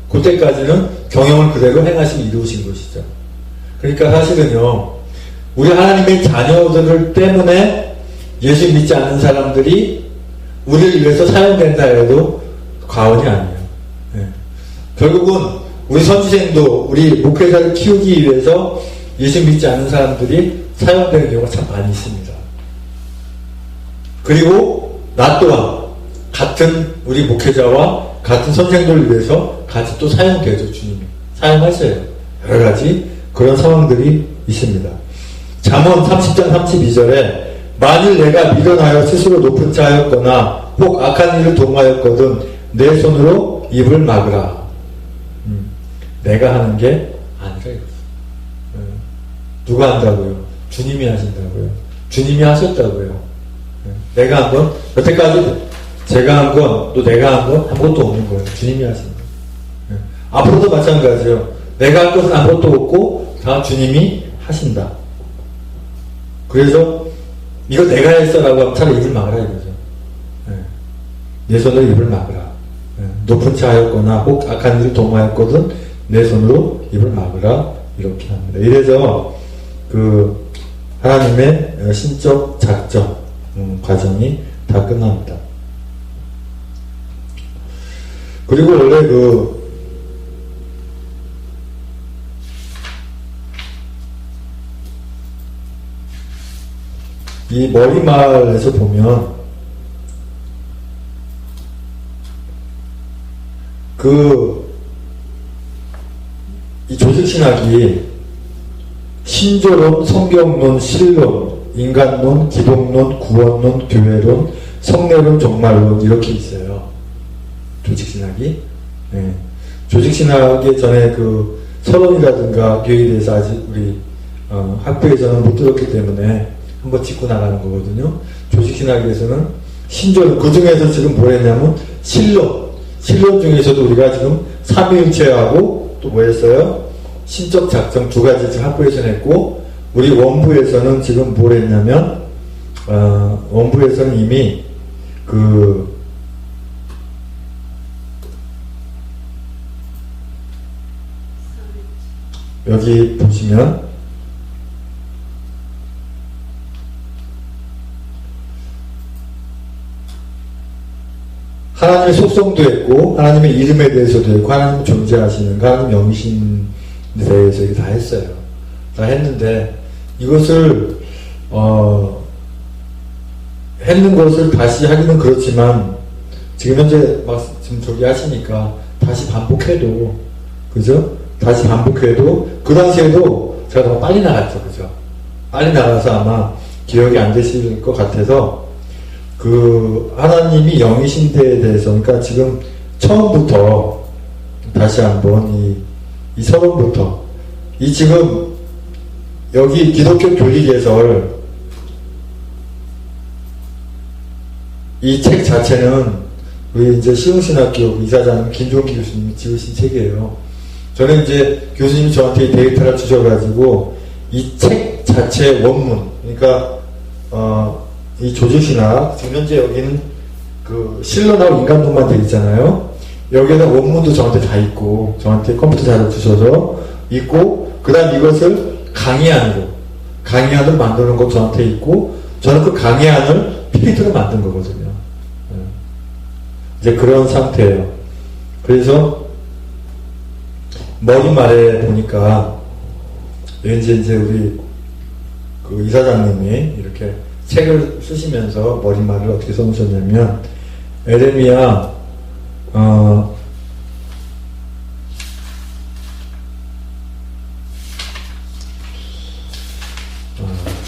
그때까지는 경영을 그대로 행하시고 이루신 것이죠. 그러니까 사실은요, 우리 하나님의 자녀들 때문에 예수 믿지 않는 사람들이 우리를 위해서 사용된다 해도 과언이 아니에요. 네. 결국은 우리 선지생도 우리 목회자를 키우기 위해서 예수 믿지 않는 사람들이 사용되는 경우가 참 많이 있습니다. 그리고 나 또한 같은 우리 목회자와 같은 선생들을 위해서 같이 또 사용되죠. 주님이 사용하셔요. 여러 가지 그런 상황들이 있습니다. 잠언 30장 32절에 만일 내가 미련하여 스스로 높은 차 하였거나 혹 악한 일을 동하였거든 내 손으로 입을 막으라. 내가 하는 게 아니라 이거죠. 누가 한다고요? 주님이 하신다고요. 주님이 하셨다고요. 내가 한 건, 여태까지 제가 한 건, 또 내가 한 건 아무것도 없는 거예요. 주님이 하신 거예요. 앞으로도 마찬가지예요. 내가 한 것은 아무것도 없고 다 주님이 하신다. 그래서 이거 내가 했어라고 하면 차라리 입을 막으라 이거죠. 내 손으로 입을 막으라. 높은 차 하였거나 혹 악한 일을 동하였거든 내 손으로 입을 막으라. 이렇게 합니다. 이래서 그 하나님의 신적 작정 과정이 다 끝납니다. 그리고 원래 이 머리말에서 보면 이 조직신학이 신조론, 성경론, 신론, 인간론, 기독론, 구원론, 교회론, 성례론, 종말론 이렇게 있어요. 조직신학이. 네. 조직신학의 전에 그 서론이라든가 교회에 대해서 아직 우리 학부에서는 못 들었기 때문에 한번 짚고 나가는 거거든요. 조직신학에서는 신조론, 그 중에서 지금 뭘 했냐면 신론 중에서도 우리가 지금 삼위일체하고 또 뭐 했어요? 신적 작정 두 가지 지금 학부에서는 했고, 우리 원부에서는 지금 뭘 했냐면 원부에서는 이미 여기 보시면 하나님의 속성도 했고 하나님의 이름에 대해서도 했고 하나님 존재하시는 하나님 영이신 데 대해서 이렇게 다 했어요. 다 했는데 이것을 했는 것을 다시 하기는 그렇지만 지금 현재 막 지금 저기 하시니까 다시 반복해도 그죠? 다시 반복해도 그 당시에도 제가 너무 빨리 나갔죠. 그죠? 빨리 나가서 아마 기억이 안 되실 것 같아서 하나님이 영이신 데에 대해서 그러니까 지금 처음부터 다시 한번 이 서론부터 지금 여기 기독교 교리개설 이 책 자체는 우리 이제 시흥신학교 이사장 김종기 교수님이 지으신 책이에요. 저는 이제 교수님이 저한테 데이터를 주셔가지고 이 책 자체 원문, 그러니까 이 조직신학 지금 현재 여기는 그 신론하고 인간론만 돼 있잖아요. 여기에는 원문도 저한테 다 있고 저한테 컴퓨터 자료 주셔서 있고 그다음 이것을 강의안으로 만드는 것 저한테 있고 저는 그 강의안을 PPT로 만든 거거든요. 이제 그런 상태예요. 그래서 머리말에 보니까 왠지 이제 우리 그 이사장님이 이렇게 책을 쓰시면서 머리말을 어떻게 써놓으셨냐면 에레미야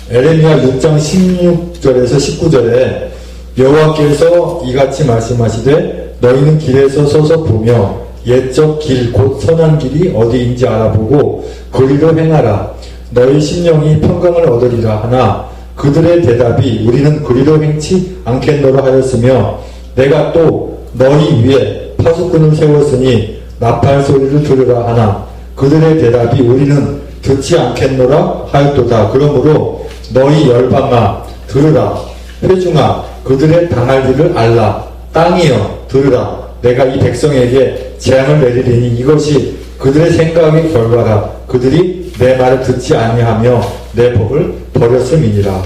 에레미야 6장 16절에서 19절에 여호와께서 이같이 말씀하시되 너희는 길에서 서서 보며 옛적 길 곧 선한 길이 어디인지 알아보고 그리로 행하라. 너희 심령이 평강을 얻으리라 하나 그들의 대답이 우리는 그리로 행치 않겠노라 하였으며 내가 또 너희 위에 파수꾼을 세웠으니 나팔 소리를 들으라 하나 그들의 대답이 우리는 듣지 않겠노라 하였도다. 그러므로 너희 열방아 들으라. 회중아 그들의 당할 일을 알라. 땅이여 들으라. 내가 이 백성에게 재앙을 내리리니 이것이 그들의 생각의 결과라. 그들이 내 말을 듣지 아니하며 내 법을 버렸음이니라.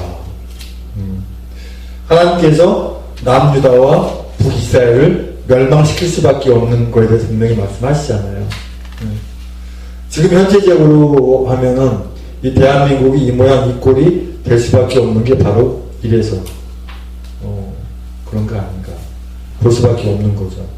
하나님께서 남유다와 북이스라엘을 멸망시킬 수밖에 없는 것에 대해서 분명히 말씀하시잖아요. 지금 현재적으로 하면은 이 대한민국이 이 모양 이 꼴이 될 수밖에 없는 게 바로 이래서 그런 거 아닌가 볼 수밖에 없는 거죠.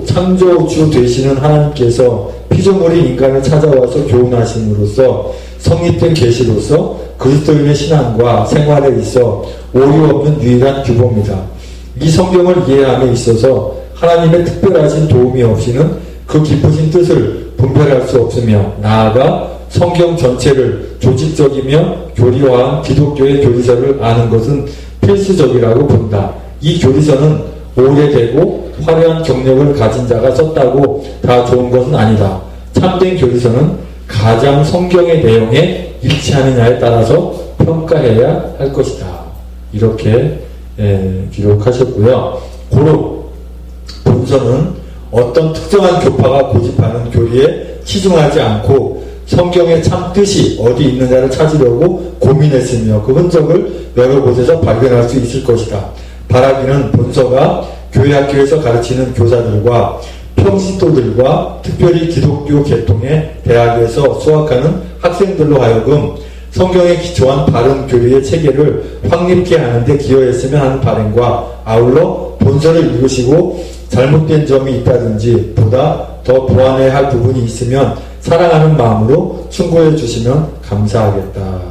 창조주 되시는 하나님께서 피조물인 인간을 찾아와서 교훈하심으로써 성립된 계시로서 그리스도인의 신앙과 생활에 있어 오류 없는 유일한 규범입니다. 이 성경을 이해함에 있어서 하나님의 특별하신 도움이 없이는 그 깊으신 뜻을 분별할 수 없으며 나아가 성경 전체를 조직적이며 교리화한 기독교의 교리서를 아는 것은 필수적이라고 본다. 이 교리서는 오래되고 화려한 경력을 가진 자가 썼다고 다 좋은 것은 아니다. 참된 교리서는 가장 성경의 내용에 일치하느냐에 따라서 평가해야 할 것이다. 이렇게 기록하셨고요. 고로 본서는 어떤 특정한 교파가 고집하는 교리에 치중하지 않고 성경의 참 뜻이 어디 있느냐를 찾으려고 고민했으며 그 흔적을 여러 곳에서 발견할 수 있을 것이다. 바라기는 본서가 교회 학교에서 가르치는 교사들과 평신도들과 특별히 기독교 계통의 대학에서 수학하는 학생들로 하여금 성경에 기초한 바른 교리의 체계를 확립케 하는데 기여했으면 하는 바람과 아울러 본서를 읽으시고 잘못된 점이 있다든지 보다 더 보완해야 할 부분이 있으면 사랑하는 마음으로 충고해 주시면 감사하겠다.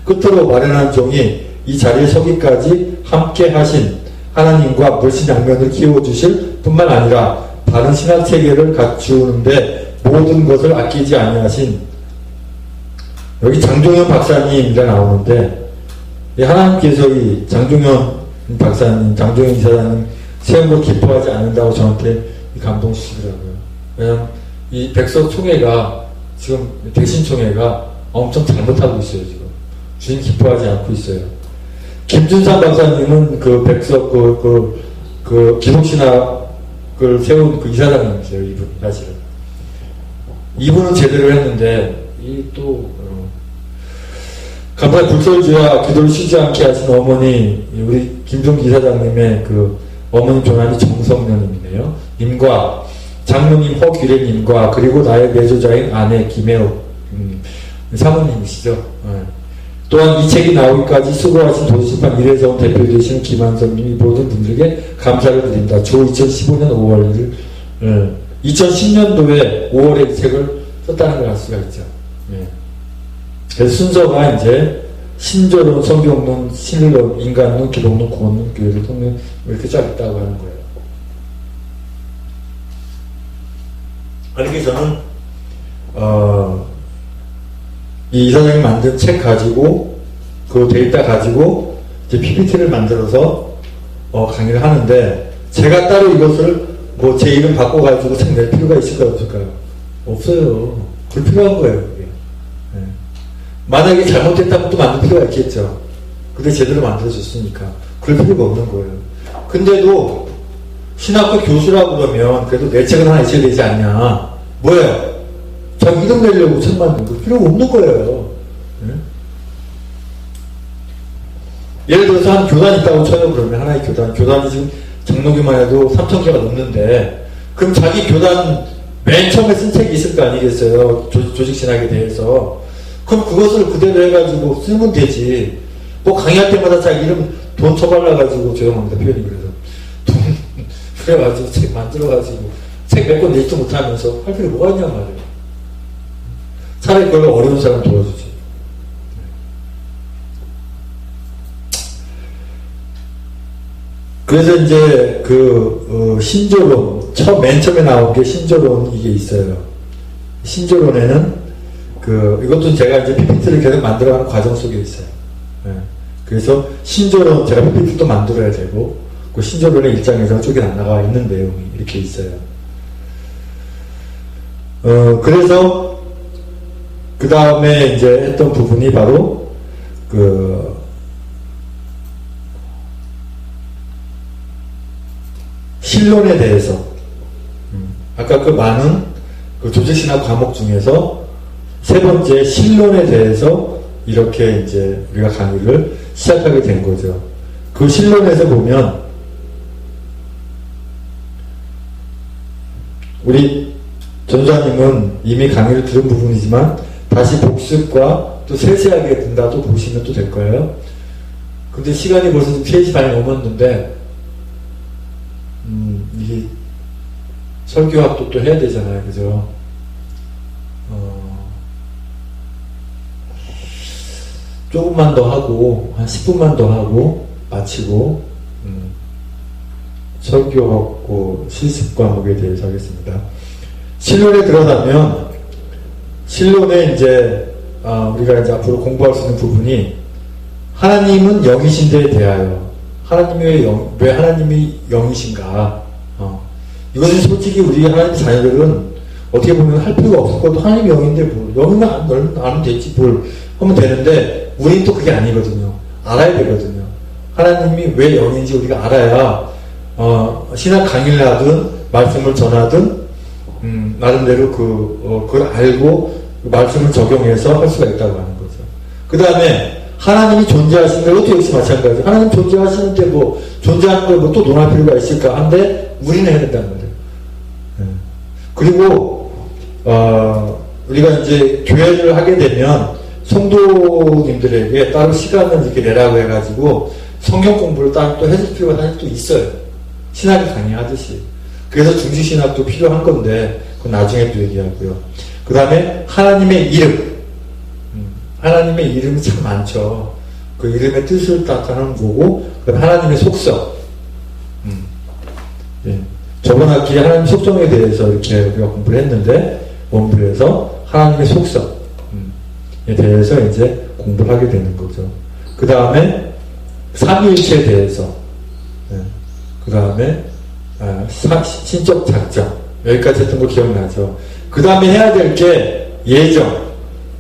끝으로 마련한 종이 이 자리에 서기까지 함께 하신 하나님과 물신양면을 키워주실 뿐만 아니라 바른 신학체계를 갖추는데 모든 것을 아끼지 아니하신 여기 장종현 박사님이라 나오는데 하나님께서 이 장종현 박사님, 장종현 이사장님 세운 걸 기뻐하지 않는다고 저한테 감동 주시더라고요. 왜냐면 이 백석총회가 지금 대신총회가 엄청 잘못하고 있어요. 지금 주님 기뻐하지 않고 있어요. 김준상 박사님은 그 백석 그 기독신학을 세운 그 이사장님이세요. 이분 사실은 이분은 제대로 했는데 이 또 감사 불설주야 기도를 쉬지 않게 하신 어머니 우리 김종기 이사장님의 그 어머님 조남이 정성녀님이네요. 님과 장로님 허규래님과 그리고 나의 내조자인 아내 김혜옥 사모님이시죠. 네. 또한 이 책이 나오기까지 수고하신 도서출판 이래서온 대표 되시는 김한성님이 모든 분들에게 감사를 드립니다. 조 2015년 5월 1일 2010년도에 5월에 이 책을 썼다는 걸 알 수가 있죠. 네. 그래서 순서가 이제 신조론, 성경론, 신론, 인간론, 기독론, 구원론, 교회를 통해 이렇게 쫙 있다고 하는 거예요. 그러니까 저는 이 이사장이 만든 책 가지고 그 데이터 가지고 이제 PPT를 만들어서 강의를 하는데 제가 따로 이것을 뭐 제 이름 바꿔가지고 책 낼 필요가 있을까요 없을까요? 없어요. 그 필요한 거예요. 그게. 네. 만약에 잘못됐다면 또 만들 필요가 있겠죠. 근데 제대로 만들어줬으니까 그럴 필요가 없는 거예요. 근데도 신학교 교수라고 그러면 그래도 내 책은 하나 있어야 되지 않냐. 뭐예요? 자기 이름 내려고 책 만든 거 필요가 없는 거예요. 네? 예를 들어서 한 교단 있다고 쳐요. 그러면 하나의 교단이 지금 장로교만 해도 3,000개가 넘는데 그럼 자기 교단 맨 처음에 쓴 책이 있을 거 아니겠어요? 조직신학에 대해서. 그럼 그것을 그대로 해가지고 쓰면 되지. 뭐 강의할 때마다 자기 이름 돈 쳐발라가지고 죄송합니다 표현이 그래서 돈 그래가지고 책 만들어가지고 책 몇 권 내지도 못하면서 할 필요 뭐가 있냔 말이에요. 차라리 그걸 어려운 사람 도와주지. 그래서 이제 신조론, 맨 처음에 나온 게 신조론 이게 있어요. 신조론에는 이것도 제가 이제 PPT를 계속 만들어가는 과정 속에 있어요. 예. 그래서 신조론, 제가 PPT도 만들어야 되고, 그 신조론의 일장에서 쪽에 안 나가 있는 내용이 이렇게 있어요. 그래서, 그 다음에 이제 했던 부분이 바로, 신론에 대해서, 아까 많은 조직신학 과목 중에서 세 번째 신론에 대해서 이렇게 이제 우리가 강의를 시작하게 된 거죠. 그 신론에서 보면, 우리 전사님은 이미 강의를 들은 부분이지만 다시 복습과 또 세세하게 든다도 보시면 또 될 거예요. 근데 시간이 벌써 3시 반이 넘었는데 이게 설교학도 또 해야 되잖아요. 그죠? 조금만 더 하고 한 10분만 더 하고 마치고 설교하고 실습 과목에 대해서 하겠습니다. 신론에 들어가면 신론에 이제 우리가 이제 앞으로 공부할 수 있는 부분이 하나님은 영이신데에 대하여 하나님이 왜 하나님이 영이신가? 이것은 솔직히 우리 하나님 자녀들은 어떻게 보면 할 필요가 없을 것도 하나님이 영인데 뭘 영이만 알면 되지 뭘 하면 되는데 우리는 또 그게 아니거든요. 알아야 되거든요. 하나님이 왜 영인지 우리가 알아야 신학 강의를 하든 말씀을 전하든 나름대로 그걸 알고 말씀을 적용해서 할 수가 있다고 하는 거죠. 그 다음에 하나님이 존재하시는데 그것도 역시 마찬가지죠. 하나님 존재하시는데 존재하는 걸 또 논할 필요가 있을까 한데 우리는 해야 된다는 거죠. 그리고 우리가 이제 교회를 하게 되면 성도님들에게 따로 시간을 이렇게 내라고 해가지고 성경 공부를 따로 또 해줄 필요가 사실 또 있어요. 신학을 강의하듯이. 그래서 중지신학도 필요한 건데 그건 나중에 또 얘기하고요. 그 다음에 하나님의 이름. 하나님의 이름이 참 많죠. 그 이름의 뜻을 나타내는 거고 그다음 하나님의 속성. 예. 저번 학기에 하나님 속성에 대해서 이렇게 우리가 공부를 했는데 원부에서 하나님의 속성에 대해서 이제 공부를 하게 되는 거죠. 그 다음에 삼위일체에 대해서 그 다음에 신적 작정 여기까지 했던 거 기억나죠? 그 다음에 해야 될 게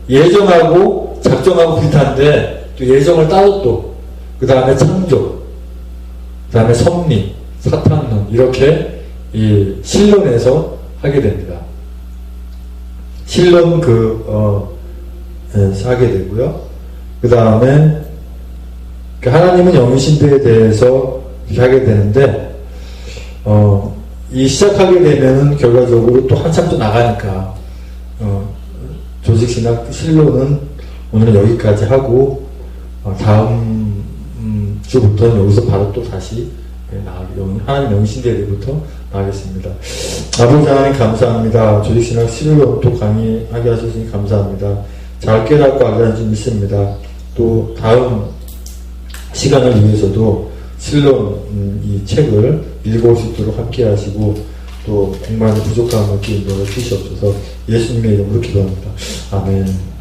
예정하고 작정하고 비슷한데 또 예정을 따로 또 그 다음에 창조 그 다음에 섭리 사탄론 이렇게 이 신론에서 하게 됩니다. 신론 하게 되고요. 그 다음에 하나님은 영이신데에 대해서 이렇게 하게 되는데 이 시작하게 되면은 결과적으로 또 한참 또 나가니까 조직신학 신론은 오늘은 여기까지 하고 다음 주부터는 여기서 바로 또 다시 하나님 영이신데부터 나가겠습니다. 아버지 하나님 감사합니다. 조직신학 신론 또 강의하게 하셔서 감사합니다. 잘 깨닫고 알게 줄 믿습니다. 또 다음 시간을 위해서도 신론 이 책을 읽어올 수 있도록 함께 하시고 또 공부하는 부족함을 끼는 것을 주시옵소서. 예수님의 이름으로 기도합니다. 아멘.